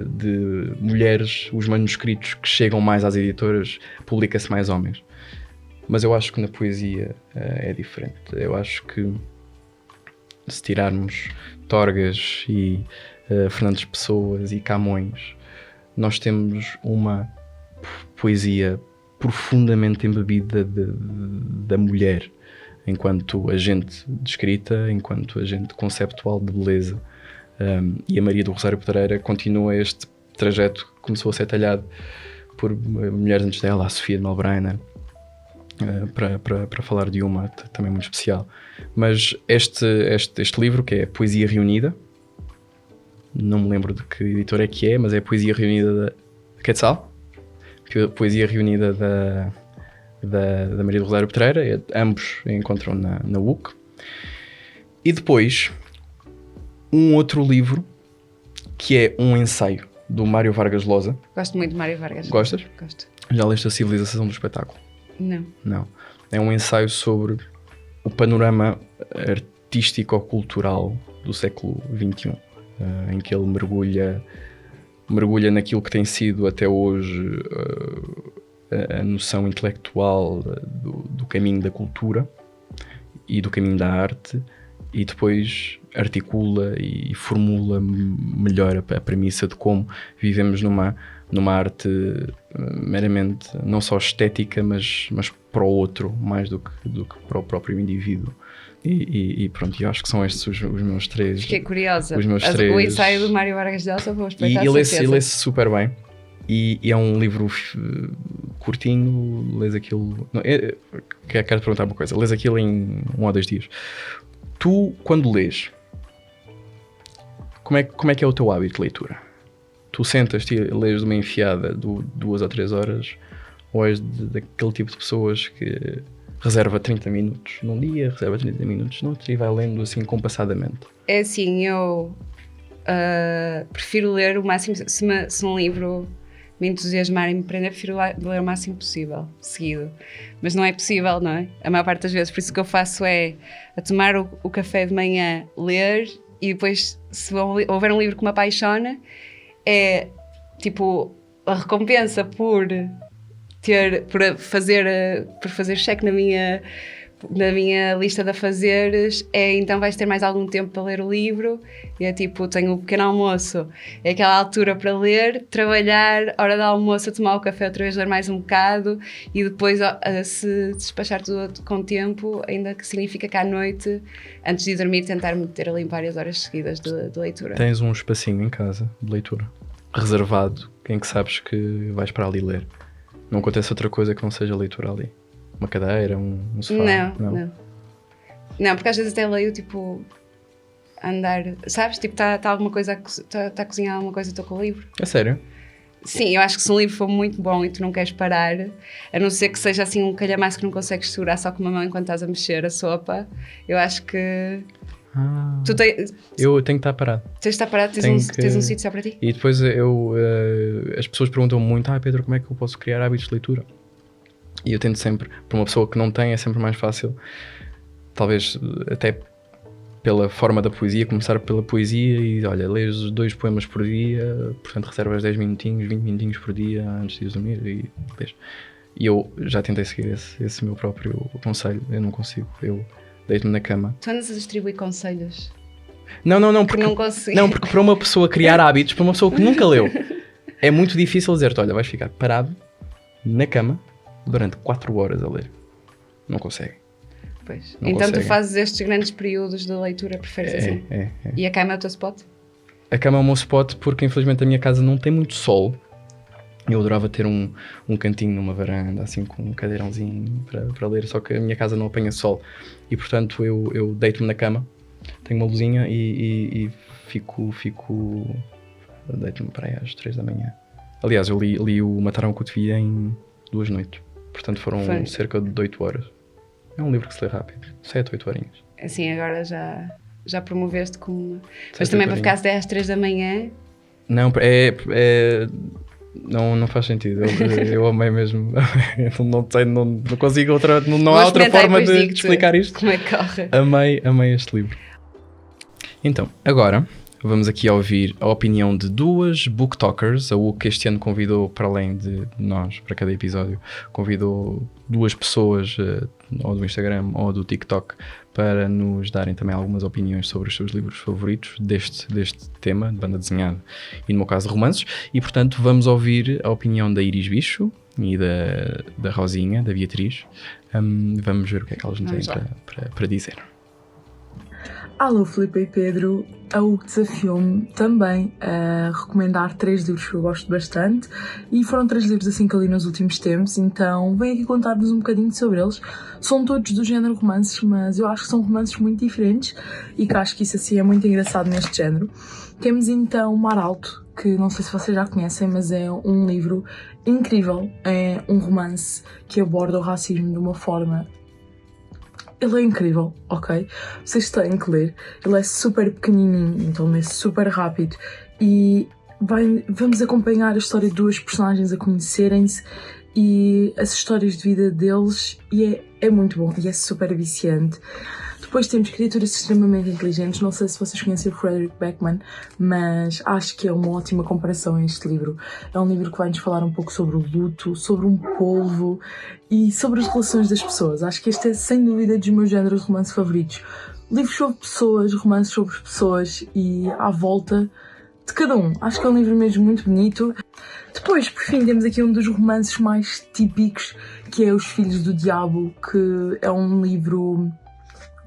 de mulheres, os manuscritos que chegam mais às editoras, publica-se mais homens. Mas eu acho que na poesia é diferente. Eu acho que se tirarmos Torgas e Fernandes Pessoas e Camões, nós temos uma poesia profundamente embebida da mulher, enquanto agente de escrita, enquanto agente conceptual de beleza. E a Maria do Rosário Pedreira continua este trajeto que começou a ser talhado por mulheres antes dela, a Sofia de Melbrenner, para falar de uma também muito especial. Mas este livro, que é Poesia Reunida, não me lembro de que editora é que é, mas é Poesia Reunida da Quetzal, Poesia Reunida da Maria do Rosário Pedreira, ambos encontram na UC. E depois um outro livro que é um ensaio do Mário Vargas Llosa. Gosto muito de Mário Vargas. Gostas? Gosto. Já leste A Civilização do Espetáculo? Não. É um ensaio sobre o panorama artístico-cultural do século XXI, em que ele mergulha naquilo que tem sido até hoje a noção intelectual do caminho da cultura e do caminho da arte, e depois articula e formula melhor a premissa de como vivemos numa arte meramente não só estética, mas para o outro, mais do que para o próprio indivíduo. E pronto, eu acho que são estes os meus três. Fiquei curiosa. Os meus três... O ensaio do Mário Vargas Llosa, vou espreitar. E lê-se super bem. E é um livro curtinho, lês aquilo... Quero te perguntar uma coisa. Lês aquilo em 1 ou 2 dias. Tu, quando lês, como é que é o teu hábito de leitura? Tu sentas-te e lês de uma enfiada de 2 ou 3 horas, ou és daquele tipo de pessoas que reserva 30 minutos num dia, reserva 30 minutos no outro e vai lendo assim compassadamente? É assim, eu prefiro ler o máximo, se um livro me entusiasmar e me prender, prefiro ler o máximo possível, seguido. Mas não é possível, não é? A maior parte das vezes, por isso que eu faço é a tomar o café de manhã, ler, e depois, se houver um livro que me apaixona, é tipo a recompensa por fazer cheque na minha lista de afazeres, então vais ter mais algum tempo para ler o livro. E é tipo, tenho um pequeno almoço, é aquela altura para ler, trabalhar, hora de almoço, tomar o café outra vez, ler mais um bocado, e depois se despachar tudo com tempo, ainda que significa que à noite, antes de dormir, tentar meter ali várias horas seguidas de leitura. Tens um espacinho em casa de leitura reservado, em que sabes que vais para ali ler? Não acontece outra coisa que não seja leitura ali? Uma cadeira, um sofá? Não, porque às vezes até leio, tipo, andar, sabes? Tipo, está alguma coisa, está a cozinhar alguma coisa e estou com o livro. É sério? Sim, eu acho que se um livro for muito bom e tu não queres parar, a não ser que seja assim um calhamaço que não consegues segurar só com uma mão enquanto estás a mexer a sopa, eu acho que... Eu tenho que estar parado. Tens de estar parado? Tens um sítio só para ti? E depois as pessoas perguntam-me muito: Pedro, como é que eu posso criar hábitos de leitura? E eu tento sempre, para uma pessoa que não tem, é sempre mais fácil, talvez até pela forma da poesia, começar pela poesia e olha, lês 2 poemas por dia, portanto reservas 10 minutinhos, 20 minutinhos por dia antes de ir dormir e lês. E eu já tentei seguir esse meu próprio conselho, eu não consigo, eu deito-me na cama. Tu andas a distribuir conselhos? Não, porque para uma pessoa criar hábitos, para uma pessoa que nunca leu, é muito difícil dizer-te, olha, vais ficar parado na cama durante 4 horas a ler. Não conseguem. Pois. Não Então conseguem. tu fazes estes grandes períodos de leitura, preferes assim? É. E a cama é o teu spot? A cama é o meu spot porque infelizmente a minha casa não tem muito sol. Eu adorava ter um cantinho numa varanda, assim, com um cadeirãozinho para ler, só que a minha casa não apanha sol. E portanto eu deito-me na cama, tenho uma luzinha e fico deito-me para aí às 3 da manhã. Aliás, eu li o Mataram o Cotovia em 2 noites. Portanto foram cerca de 8 horas. É um livro que se lê rápido. 7, 8 horinhas. Assim, agora já promoveste como... Mas 7, também 8 para ficar até às 3 da manhã... Não, não faz sentido. Eu amei mesmo. Não consigo outra... Não há outra forma de explicar isto. Como é que corre? Amei este livro. Então, agora... Vamos aqui ouvir a opinião de 2 booktalkers. A UC este ano convidou, para além de nós, para cada episódio, convidou 2 pessoas, ou do Instagram ou do TikTok, para nos darem também algumas opiniões sobre os seus livros favoritos deste tema, de banda desenhada e, no meu caso, de romances. E, portanto, vamos ouvir a opinião da Iris Bicho e da Rosinha, da Beatriz. Vamos ver o que é que elas nos têm para dizer. Alô, Filipe e Pedro. A UC desafiou-me também a recomendar 3 livros que eu gosto bastante e foram 3 livros assim que eu li nos últimos tempos, então venho aqui contar-vos um bocadinho sobre eles. São todos do género romances, mas eu acho que são romances muito diferentes e que acho que isso assim é muito engraçado neste género. Temos então Mar Alto, que não sei se vocês já conhecem, mas é um livro incrível. É um romance que aborda o racismo de uma forma... Ele é incrível, ok? Vocês têm que ler. Ele é super pequenininho, então é super rápido. E vamos acompanhar a história de 2 personagens a conhecerem-se e as histórias de vida deles. E é muito bom e é super viciante. Depois temos Criaturas Extremamente Inteligentes. Não sei se vocês conhecem o Frederick Backman, mas acho que é uma ótima comparação a este livro. É um livro que vai-nos falar um pouco sobre o luto, sobre um polvo e sobre as relações das pessoas. Acho que este é, sem dúvida, dos meus géneros de romance favoritos. Livros sobre pessoas, romances sobre pessoas e à volta de cada um. Acho que é um livro mesmo muito bonito. Depois, por fim, temos aqui um dos romances mais típicos, que é Os Filhos do Diabo, que é um livro...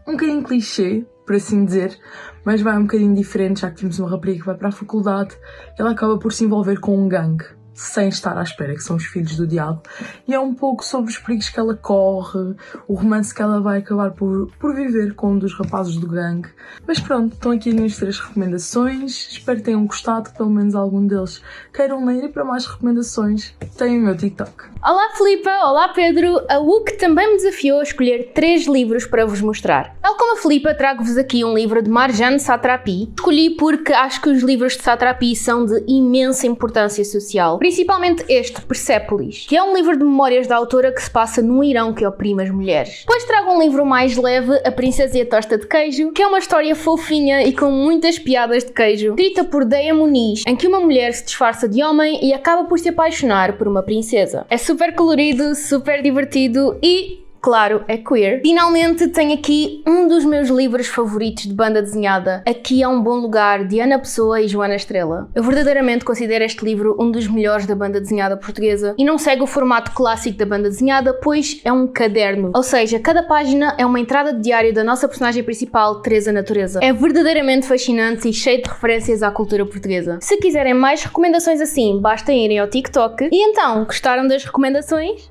um bocadinho clichê, por assim dizer, mas vai um bocadinho diferente, já que temos uma rapariga que vai para a faculdade e ela acaba por se envolver com um gangue, sem estar à espera, que são os filhos do diabo, e é um pouco sobre os perigos que ela corre, o romance que ela vai acabar por viver com um dos rapazes do gangue. Mas pronto, estão aqui as minhas 3 recomendações, espero que tenham gostado, que pelo menos algum deles queiram ler, e para mais recomendações têm o meu TikTok. Olá Filipa, olá Pedro, a UC também me desafiou a escolher 3 livros para vos mostrar. Tal como a Filipa, trago-vos aqui um livro de Marjane Satrapi. Escolhi porque acho que os livros de Satrapi são de imensa importância social, principalmente este, Persepolis, que é um livro de memórias da autora que se passa no Irão que oprime as mulheres. Depois trago um livro mais leve, A Princesa e a Tosta de Queijo, que é uma história fofinha e com muitas piadas de queijo, escrita por Deia Muniz, em que uma mulher se disfarça de homem e acaba por se apaixonar por uma princesa. É super colorido, super divertido e... claro, é queer. Finalmente tenho aqui um dos meus livros favoritos de banda desenhada, Aqui é um Bom Lugar, de Ana Pessoa e Joana Estrela. Eu verdadeiramente considero este livro um dos melhores da banda desenhada portuguesa e não segue o formato clássico da banda desenhada, pois é um caderno. Ou seja, cada página é uma entrada de diário da nossa personagem principal, Teresa Natureza. É verdadeiramente fascinante e cheio de referências à cultura portuguesa. Se quiserem mais recomendações assim, basta irem ao TikTok. E então, gostaram das recomendações?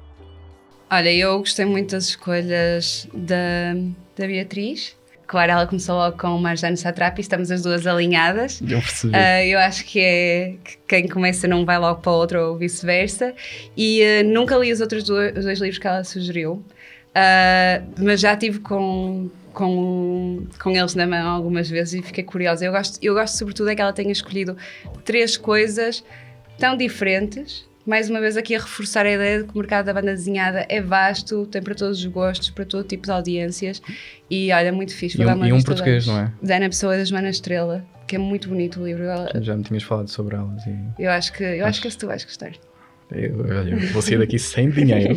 Olha, eu gostei muito das escolhas da Beatriz. Claro, ela começou logo com o Marjane Satrapi, estamos as duas alinhadas. Eu percebi. Eu acho que quem começa não vai logo para o outro ou vice-versa. E nunca li os outros dois livros que ela sugeriu, mas já estive com eles na mão algumas vezes e fiquei curiosa. Eu gosto sobretudo é que ela tenha escolhido 3 coisas tão diferentes. Mais uma vez aqui a reforçar a ideia de que o mercado da banda desenhada é vasto, tem para todos os gostos, para todo tipo de audiências e olha, muito fixe. E um português, não é? Da Ana Pessoa e da Joana Estrela, que é muito bonito o livro. Já me tinhas falado sobre elas. Eu acho que esse tu vais gostar. Eu vou sair daqui sem dinheiro,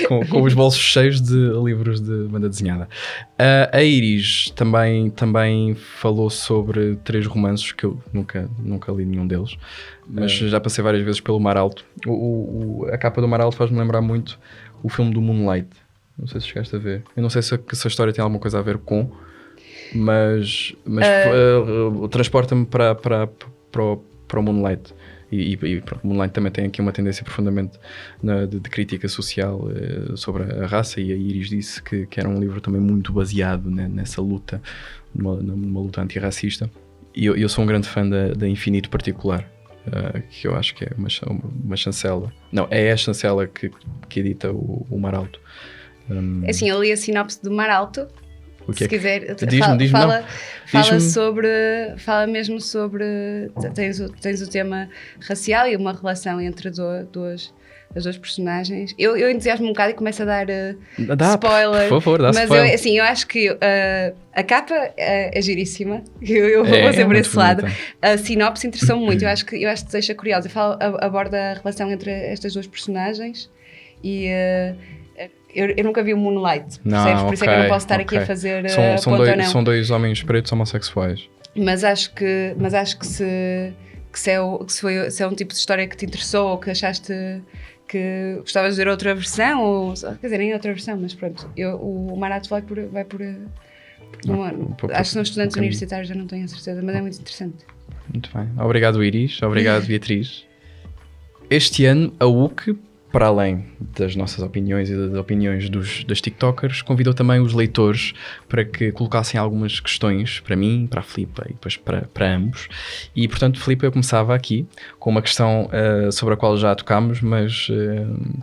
com os bolsos cheios de livros de banda desenhada. A Iris também falou sobre 3 romances que eu nunca li nenhum deles, mas já passei várias vezes pelo Mar Alto. A capa do Mar Alto faz-me lembrar muito o filme do Moonlight. Não sei se chegaste a ver. Eu não sei se essa história tem alguma coisa a ver com, mas transporta-me para o Moonlight. E pronto, o Moonlight também tem aqui uma tendência profundamente de crítica social sobre a raça, e a Iris disse que era um livro também muito baseado, né, nessa luta, numa luta antirracista. E eu sou um grande fã da Infinito Particular, que eu acho que é uma chancela. Não, é a chancela que edita o Mar Alto. Assim, eu li a sinopse do Mar Alto. Se quiser, fala mesmo sobre. Tens o tema racial e uma relação entre as duas personagens. Eu entusiasmo um bocado e começo a dar spoiler. Por favor, dá mas spoiler. Eu acho que a capa é giríssima. Eu vou ser por esse lado. A sinopse interessou-me muito. Eu acho que deixa curiosa. Aborda a relação entre estas duas personagens e. Eu nunca vi o Moonlight, percebes? Por isso é que eu não posso estar aqui a fazer são 2 homens pretos homossexuais. Mas acho que se é um tipo de história que te interessou ou que achaste que gostavas de ver outra versão, ou quer dizer, nem outra versão, mas pronto, o Marato vai por acho que são estudantes universitários, já não tenho a certeza, mas é muito interessante. Muito bem. Obrigado, Iris. Obrigado, Beatriz. Este ano, a UC, para além das nossas opiniões e das opiniões das TikTokers, convidou também os leitores para que colocassem algumas questões para mim, para a Filipa e depois para ambos. E, portanto, Filipa, eu começava aqui com uma questão sobre a qual já tocámos, mas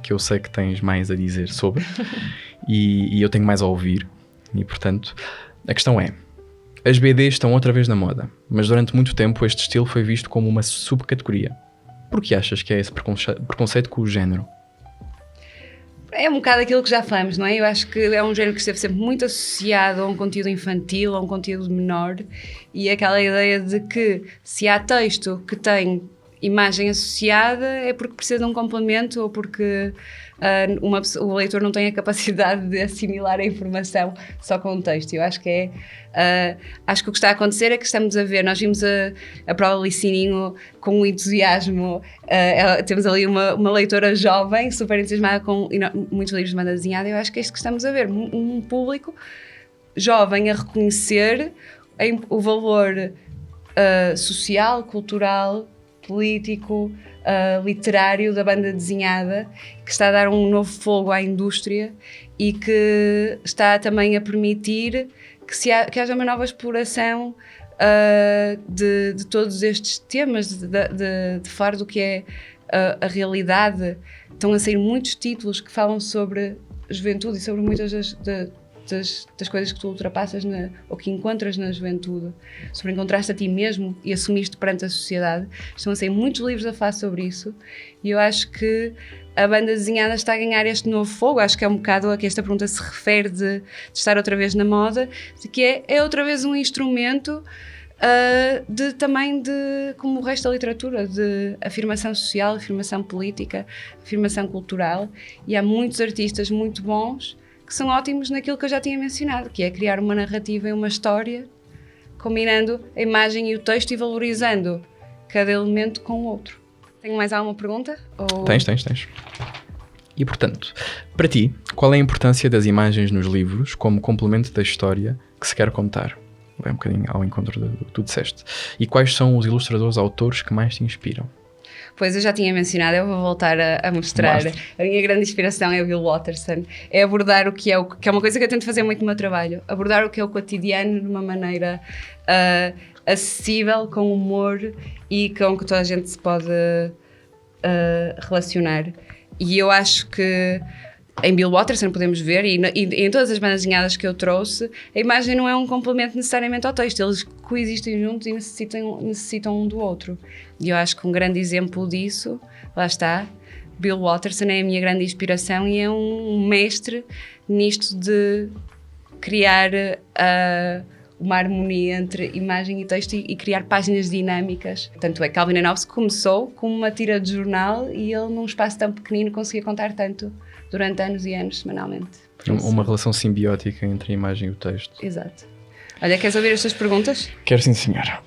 que eu sei que tens mais a dizer sobre e eu tenho mais a ouvir. E, portanto, a questão é: as BDs estão outra vez na moda, mas durante muito tempo este estilo foi visto como uma subcategoria. Por que achas que é esse preconceito com o género? É um bocado aquilo que já falamos, não é? Eu acho que é um género que esteve sempre muito associado a um conteúdo infantil, a um conteúdo menor, e aquela ideia de que se há texto que tem imagem associada é porque precisa de um complemento ou porque o leitor não tem a capacidade de assimilar a informação só com o texto. Eu acho que acho que o que está a acontecer é que estamos a ver, nós vimos a prova Licininho com um entusiasmo, temos ali uma leitora jovem, super entusiasmada com muitos livros de banda desenhada. Eu acho que é isto que estamos a ver, um público jovem a reconhecer o valor social, cultural, político, literário da banda desenhada, que está a dar um novo fogo à indústria e que está também a permitir que haja uma nova exploração de todos estes temas, de falar do que é a realidade. Estão a sair muitos títulos que falam sobre juventude e sobre muitas das coisas que tu ultrapassas ou que encontras na juventude, sobre encontrar-te a ti mesmo e assumir-te perante a sociedade. Estão a sair muitos livros a falar sobre isso e eu acho que a banda desenhada está a ganhar este novo fogo. Acho que é um bocado a que esta pergunta se refere de estar outra vez na moda, de que é outra vez um instrumento também como o resto da literatura, de afirmação social, afirmação política, afirmação cultural, e há muitos artistas muito bons que são ótimos naquilo que eu já tinha mencionado, que é criar uma narrativa e uma história, combinando a imagem e o texto e valorizando cada elemento com o outro. Tenho mais alguma pergunta? Ou... Tens. E, portanto, para ti, qual é a importância das imagens nos livros como complemento da história que se quer contar? Vai um bocadinho ao encontro do que tu disseste. E quais são os ilustradores, autores que mais te inspiram? Pois, eu já tinha mencionado, eu vou voltar a mostrar. A minha grande inspiração é o Bill Watterson. É abordar o que é uma coisa que eu tento fazer muito no meu trabalho. Abordar o que é o cotidiano de uma maneira acessível, com humor e com que toda a gente se pode relacionar. E eu acho que em Bill Watterson podemos ver, e em todas as bandas desenhadas que eu trouxe, a imagem não é um complemento necessariamente ao texto, eles coexistem juntos e necessitam um do outro. E eu acho que um grande exemplo disso, lá está, Bill Watterson é a minha grande inspiração e é um mestre nisto de criar uma harmonia entre imagem e texto e criar páginas dinâmicas. Tanto é que Calvin Hobbes começou como uma tira de jornal e ele, num espaço tão pequenino, conseguia contar tanto durante anos e anos, semanalmente. Uma relação simbiótica entre a imagem e o texto. Exato. Olha, queres ouvir estas perguntas? Quero sim, senhora.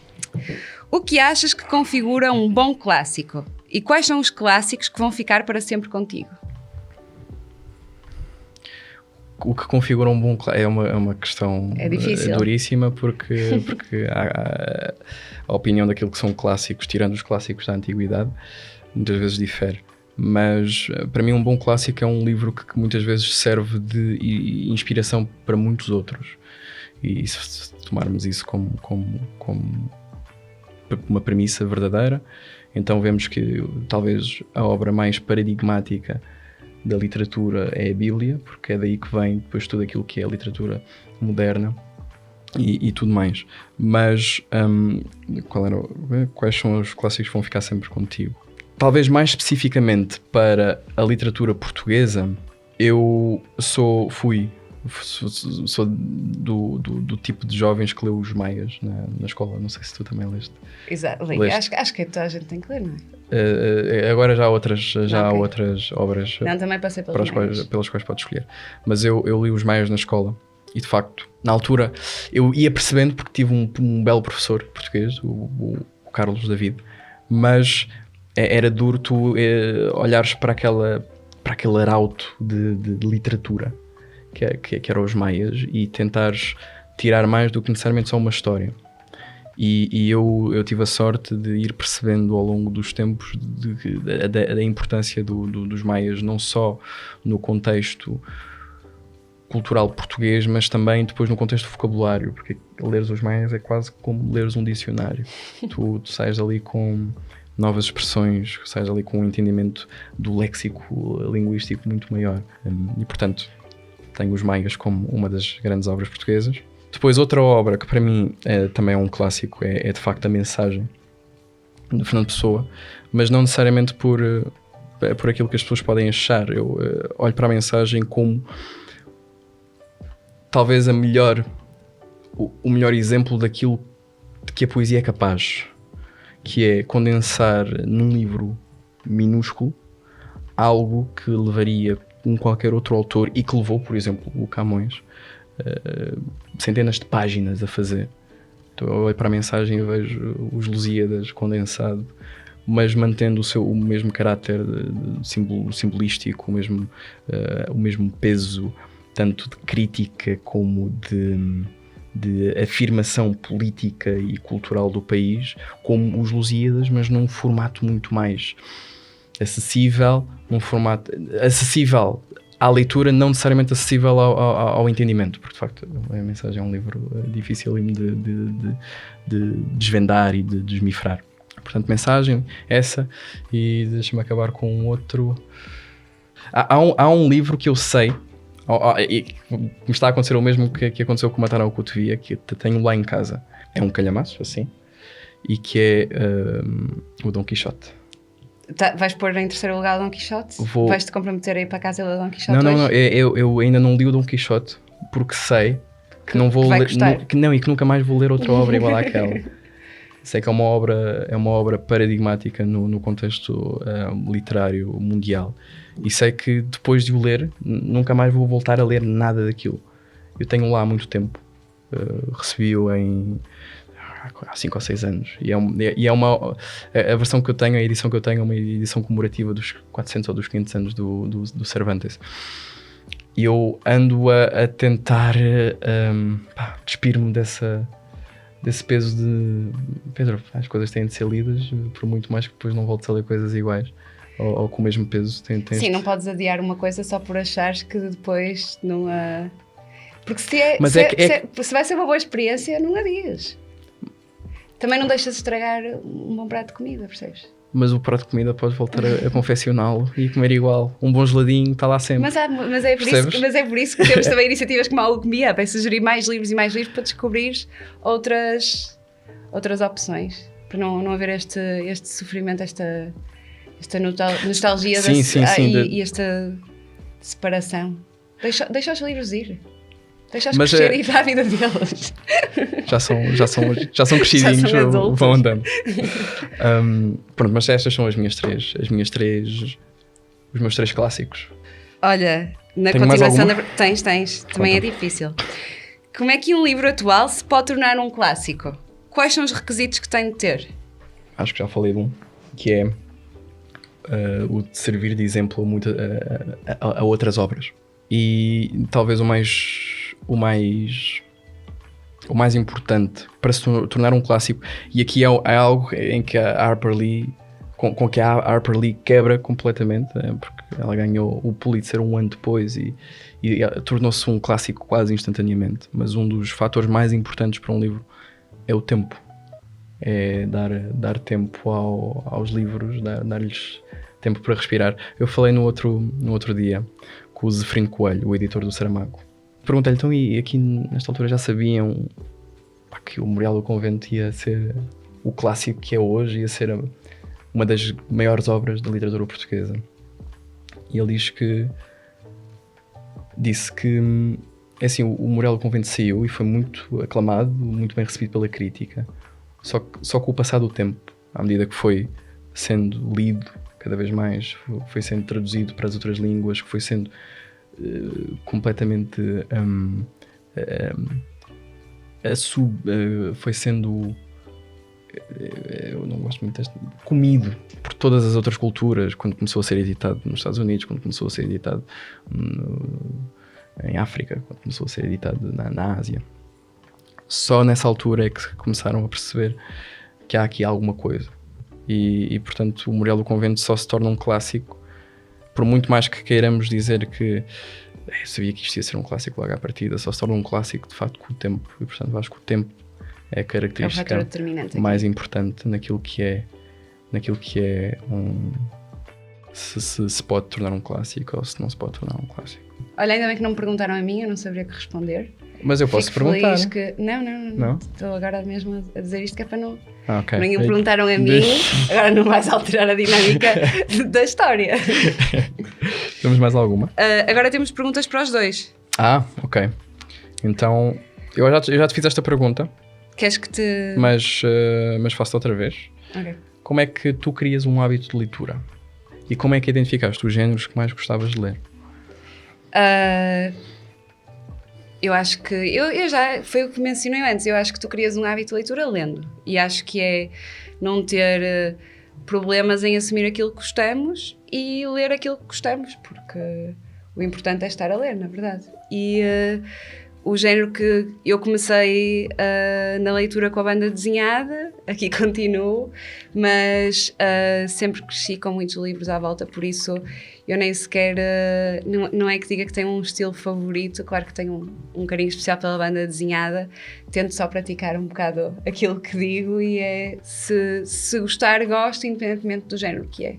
O que achas que configura um bom clássico? E quais são os clássicos que vão ficar para sempre contigo? O que configura um bom clássico é uma questão duríssima, porque a opinião daquilo que são clássicos, tirando os clássicos da antiguidade, muitas vezes difere. Mas para mim um bom clássico é um livro que muitas vezes serve de inspiração para muitos outros. E se tomarmos isso como uma premissa verdadeira, então vemos que talvez a obra mais paradigmática da literatura é a Bíblia, porque é daí que vem depois tudo aquilo que é a literatura moderna e tudo mais. Mas quais são os clássicos que vão ficar sempre contigo? Talvez mais especificamente para a literatura portuguesa, eu sou do tipo de jovens que leu os Maias na escola. Não sei se tu também leste. Exato, acho que toda a gente tem que ler, não é? Agora já há outras obras também passei pelas quais podes escolher. Mas eu li os Maias na escola e, de facto, na altura eu ia percebendo, porque tive um belo professor português, o Carlos David, mas era duro tu olhares para aquele arauto de literatura que eram os Maias e tentares tirar mais do que necessariamente só uma história. E eu tive a sorte de ir percebendo ao longo dos tempos da importância dos Maias, não só no contexto cultural português, mas também depois no contexto vocabulário, porque leres os Maias é quase como leres um dicionário. Tu sais ali com novas expressões, sais ali com um entendimento do léxico linguístico muito maior. E, portanto, tenho os Maias como uma das grandes obras portuguesas. Depois, outra obra que para mim também é um clássico é de facto A Mensagem, de Fernando Pessoa, mas não necessariamente por aquilo que as pessoas podem achar. Eu olho para A Mensagem como talvez o melhor exemplo daquilo de que a poesia é capaz, que é condensar num livro minúsculo algo que levaria qualquer outro autor, e que levou, por exemplo, o Camões, centenas de páginas a fazer. Então eu olho para A Mensagem e vejo os Lusíadas condensado, mas mantendo o mesmo caráter simbolístico, o mesmo peso, tanto de crítica como de afirmação política e cultural do país, como os Lusíadas, mas num formato muito mais acessível, acessível à leitura, não necessariamente acessível ao entendimento, porque de facto A Mensagem é um livro difícil de desvendar e de desmifrar. Portanto, Mensagem, essa, e deixa-me acabar com um outro. Há um livro que eu sei, e me está a acontecer o mesmo que aconteceu com Mataram o Cotovia, que tenho lá em casa. É um calhamaço, assim, e que é o Dom Quixote. Vais pôr em terceiro lugar o Dom Quixote? Vais-te comprometer a ir para casa e ler o Dom Quixote Não, hoje? eu ainda não li o Dom Quixote, porque sei que não vou ler, e que nunca mais vou ler outra obra igual àquela. Sei que é uma obra paradigmática no contexto literário mundial, e sei que depois de o ler nunca mais vou voltar a ler nada daquilo. Eu tenho lá há muito tempo, recebi-o há 5 ou 6 anos, e a versão que eu tenho, a edição que eu tenho, é uma edição comemorativa dos 400 ou dos 500 anos do Cervantes, e eu ando a tentar despir-me desse peso de Pedro, as coisas têm de ser lidas, por muito mais que depois não voltes a ler coisas iguais ou com o mesmo peso. Sim, não podes adiar uma coisa só por achares que depois não a... Porque se vai ser uma boa experiência, não adias. Também não deixas estragar um bom prato de comida, percebes? Mas o prato de comida podes voltar a confeccioná-lo e comer igual. Um bom geladinho está lá sempre. Mas é por isso que temos também iniciativas como a Alquimia, para sugerir mais livros e mais livros para descobrir outras opções. Para não haver este sofrimento, esta nostalgia e esta separação. Deixa os livros ir. Deixa-os Mas, crescer e ir para a vida deles. Já são crescidinhos, Já são adultos. vão andando. Pronto, mas estas são os meus três clássicos. Olha, na Tenho mais continuação alguma? Tens. Também é difícil. Como é que um livro atual se pode tornar um clássico? Quais são os requisitos que tem de ter? Acho que já falei de um, que é o de servir de exemplo a outras obras. E talvez o mais importante para se tornar um clássico, e aqui é algo em que a Harper Lee, com que a Harper Lee quebra completamente, porque ela ganhou o Pulitzer um ano depois e tornou-se um clássico quase instantaneamente. Mas um dos fatores mais importantes para um livro é o tempo. É dar tempo aos livros, dar-lhes tempo para respirar. Eu falei no outro dia com o Zeferino Coelho, o editor do Saramago. Perguntei-lhe, então, e aqui nesta altura já sabiam que o Memorial do Convento ia ser o clássico que é hoje, ia ser uma das maiores obras da literatura portuguesa? E ele disse que é assim, o Memorial do Convento saiu e foi muito aclamado, muito bem recebido pela crítica. Só que com o passar do tempo, à medida que foi sendo lido cada vez mais, foi sendo traduzido para as outras línguas, que foi sendo completamente foi sendo eu não gosto muito deste, comido por todas as outras culturas, quando começou a ser editado nos Estados Unidos, quando começou a ser editado em África, quando começou a ser editado na Ásia. Só nessa altura é que começaram a perceber que há aqui alguma coisa. E portanto, o Memorial do Convento só se torna um clássico, por muito mais que queiramos dizer que eu sabia que isto ia ser um clássico logo à partida, só se torna um clássico de facto com o tempo. E portanto, acho que o tempo é a característica mais importante naquilo que é se pode tornar um clássico ou se não se pode tornar um clássico. Olha, ainda bem que não me perguntaram a mim, eu não saberia o que responder. Mas eu posso perguntar. Não. Estou agora mesmo a dizer isto que é para não... Okay. Ninguém me perguntaram a mim, agora não vais alterar a dinâmica da história. Temos mais alguma? Agora temos perguntas para os dois. Ok. Então, eu já te fiz esta pergunta. Queres que te... Mas faço-te outra vez. Ok. Como é que tu crias um hábito de leitura? E como é que identificaste os géneros que mais gostavas de ler? Eu acho que... foi o que mencionei antes. Eu acho que tu crias um hábito de leitura lendo. E acho que é não ter problemas em assumir aquilo que gostamos e ler aquilo que gostamos. Porque o importante é estar a ler, na verdade. E o género que eu comecei na leitura com a banda desenhada, aqui continuo, mas sempre cresci com muitos livros à volta, por isso eu nem sequer, não é que diga que tenho um estilo favorito, claro que tenho um carinho especial pela banda desenhada, tento só praticar um bocado aquilo que digo e se gostar, gosto, independentemente do género que é.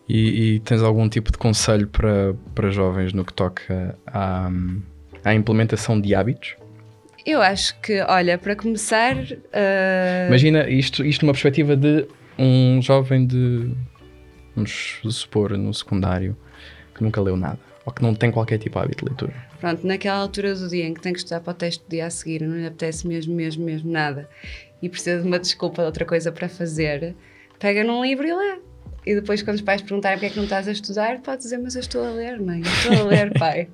E tens algum tipo de conselho para jovens no que toca à implementação de hábitos? Eu acho que, olha, para começar... Imagina isto numa perspectiva de um jovem de, vamos supor, no secundário, que nunca leu nada, ou que não tem qualquer tipo de hábito de leitura. Pronto, naquela altura do dia em que tem que estudar para o teste do dia a seguir, não lhe apetece mesmo nada, e precisa de uma desculpa de outra coisa para fazer, pega num livro e lê. E depois, quando os pais perguntarem porque é que não estás a estudar, pode dizer, mas eu estou a ler, mãe, eu estou a ler, pai.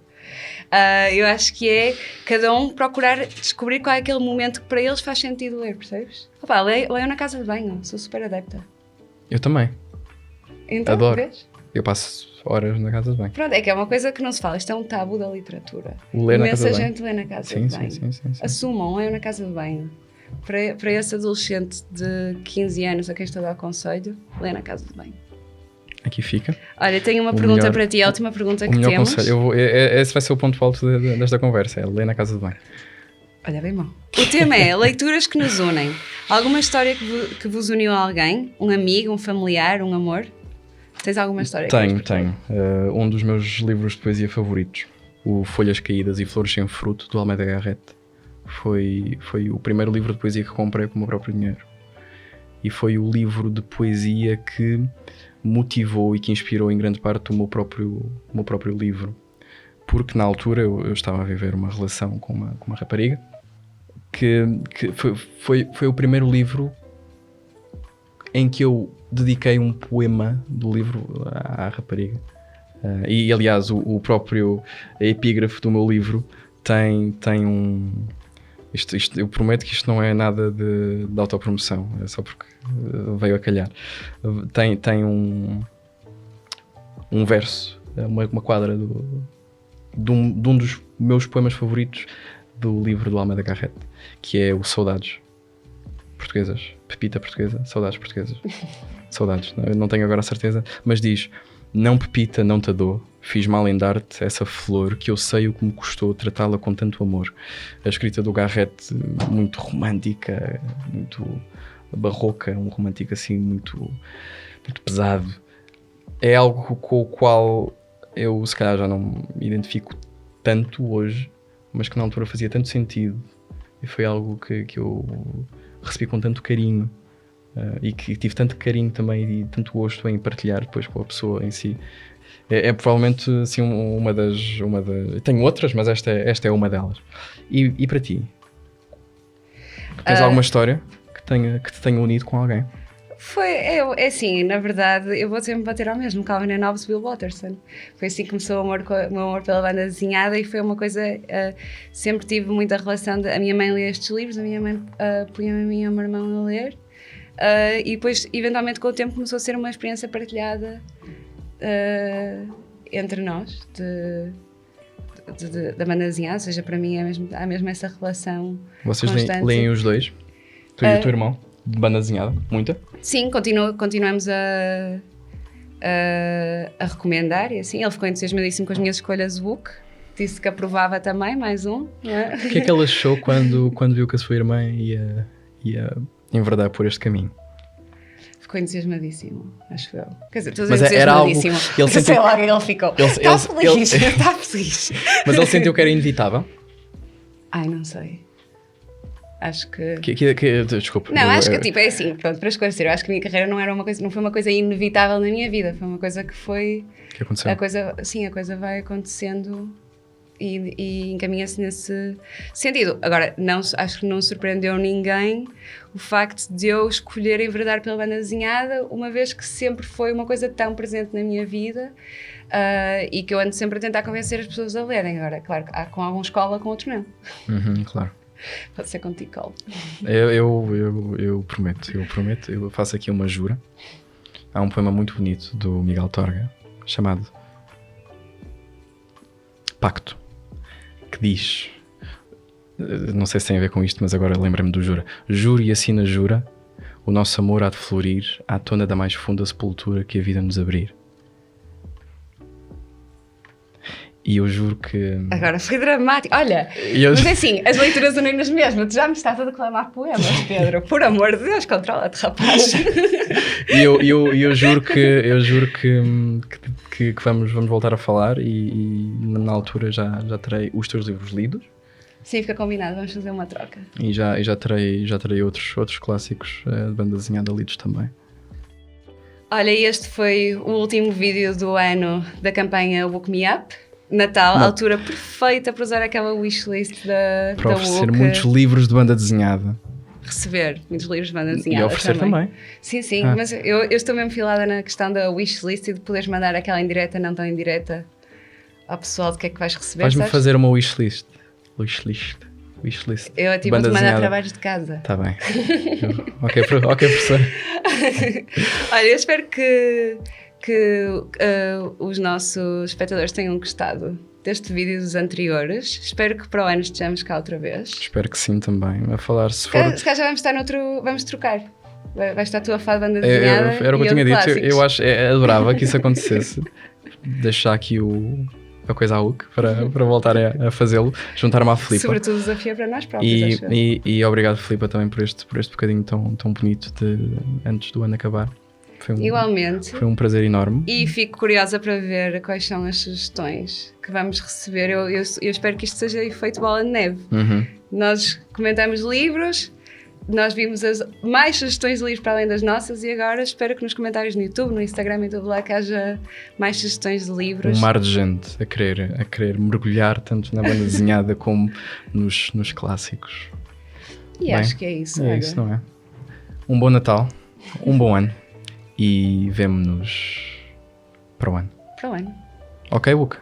Eu acho que é cada um procurar descobrir qual é aquele momento que para eles faz sentido ler, percebes? Opa, leio na casa de banho, sou super adepta. Eu também. Então, adoro. Vês? Eu passo horas na casa de banho. Pronto, é que é uma coisa que não se fala, isto é um tabu da literatura. Ler na casa de banho. Imensa gente lê na casa de banho. Sim. Assumam, leiam na casa de banho. Para esse adolescente de 15 anos a quem estou a dar conselho, lê na casa de banho. Aqui fica. Olha, tenho uma pergunta para ti, a última pergunta que temos. Conselho. Esse vai ser o ponto alto desta conversa, é ler na casa de banho. Olha, bem bom. O tema é leituras que nos unem. Alguma história que vos uniu a alguém? Um amigo, um familiar, um amor? Tens alguma história? Tenho. Um dos meus livros de poesia favoritos, o Folhas Caídas e Flores Sem Fruto, do Almeida Garrett, foi o primeiro livro de poesia que comprei com o meu próprio dinheiro. E foi o livro de poesia que motivou e que inspirou em grande parte o meu próprio livro. porque na altura eu estava a viver uma relação com uma rapariga que foi o primeiro livro em que eu dediquei um poema do livro à rapariga. E aliás, o próprio epígrafe do meu livro tem um... Isto, eu prometo que isto não é nada de autopromoção, é só porque veio a calhar. Tem um verso, uma quadra de um dos meus poemas favoritos do livro do Almeida Garrett, que é o Saudades Portuguesas, Pepita Portuguesa, Saudades Portuguesas. Saudades, não tenho agora a certeza, mas diz: não Pepita, não te dou, fiz mal em dar-te essa flor que eu sei o que me custou tratá-la com tanto amor. A escrita do Garrett, muito romântica, muito barroca, um romântico assim muito, muito pesado. É algo com o qual eu se calhar já não me identifico tanto hoje, mas que na altura fazia tanto sentido e foi algo que eu recebi com tanto carinho. E que tive tanto carinho também e tanto gosto em partilhar depois com a pessoa em si. É provavelmente assim, uma das... Tenho outras, mas esta é uma delas. E para ti? Tens alguma história que te tenha unido com alguém? É assim, na verdade, eu vou sempre bater ao mesmo, Calvin and Hobbes, Bill Watterson. Foi assim que começou o meu amor pela banda desenhada e foi uma coisa, sempre tive muita relação, a minha mãe lia estes livros, a minha mãe punha-me a mim e ao meu irmão a ler. E depois, eventualmente, com o tempo, começou a ser uma experiência partilhada entre nós, da banda desenhada, ou seja, para mim há mesmo essa relação. Vocês constante. leem os dois? Tu e o teu irmão? De banda desenhada? Muita? Sim, continuamos a recomendar, e assim, ele ficou entusiasmadíssimo com as minhas escolhas do book, disse que aprovava também, mais um. Não é? O que é que ele achou quando viu que a sua irmã ia enverdar por este caminho? Ficou entusiasmadíssimo, acho eu. Quer dizer, estou a Mas dizer era algo... entusiasmadíssimo. Ele sentiu... Sei lá, ele ficou. Está feliz, está feliz. Mas ele sentiu que era inevitável? Ai, não sei. Acho que... Desculpa. Não, acho que tipo, é assim, pronto, para esclarecer, eu acho que a minha carreira não foi uma coisa inevitável na minha vida, foi uma coisa que foi... O que aconteceu? A coisa vai acontecendo e encaminha-se nesse sentido. Agora, acho que não surpreendeu ninguém o facto de eu escolher enverdar pela banda desenhada, uma vez que sempre foi uma coisa tão presente na minha vida e que eu ando sempre a tentar convencer as pessoas a lerem. Agora, claro, há com alguns cola, com outros não. Claro. Pode ser contigo, cola. Eu prometo, eu faço aqui uma jura. Há um poema muito bonito do Miguel Torga, chamado Pacto, que diz, não sei se tem a ver com isto, mas agora lembra-me do jura. Juro e assina jura, o nosso amor há de florir à tona da mais funda sepultura que a vida nos abrir. E eu juro que... Agora foi dramático. Olha, mas é assim, as leituras anônimas mesmo, tu já me estás a declamar poemas, Pedro. Por amor de Deus, controla-te, rapaz. E eu juro que vamos voltar a falar e na altura já terei os teus livros lidos. Sim, fica combinado, vamos fazer uma troca. E já terei outros clássicos de banda desenhada lidos também. Olha, este foi o último vídeo do ano da campanha Woke Me Up. Natal, a altura perfeita para usar aquela wishlist da para oferecer Woke. muitos livros de banda desenhada. Receber muitos livros de banda desenhada. E oferecer também. Sim, mas eu estou mesmo filada na questão da wishlist e de poderes mandar aquela indireta, não tão indireta ao pessoal do que é que vais receber. Vais-me sabes? fazer uma wishlist. Eu tipo de mandar trabalhos de casa. Está bem. Ok, professor. Olha, eu espero que os nossos espectadores tenham gostado deste vídeo dos anteriores. Espero que para o ano estejamos cá outra vez. Espero que sim também. A falar, se for... Se calhar já vamos estar vamos trocar. Vai estar tu a falar de banda desenhada. Era o que eu tinha dito. Clássicos. Eu acho, adorava que isso acontecesse. Deixar aqui a coisa à UC para voltar a fazê-lo. Juntar-me à Filipa. Sobretudo desafio para nós próprios. E obrigado, Filipa, também por este bocadinho tão bonito antes do ano acabar. Igualmente. Foi um prazer enorme. E fico curiosa para ver quais são as sugestões que vamos receber. Eu espero que isto seja efeito bola de neve. Uhum. Nós comentamos livros, nós vimos mais sugestões de livros para além das nossas e agora espero que nos comentários no YouTube, no Instagram e tudo lá que haja mais sugestões de livros. Um mar de gente a querer mergulhar tanto na banda desenhada como nos clássicos. E Bem, acho que é isso. É olha. isso, não é? Um bom Natal, um bom ano e vemo-nos para o ano. Para o ano. Ok, Luca?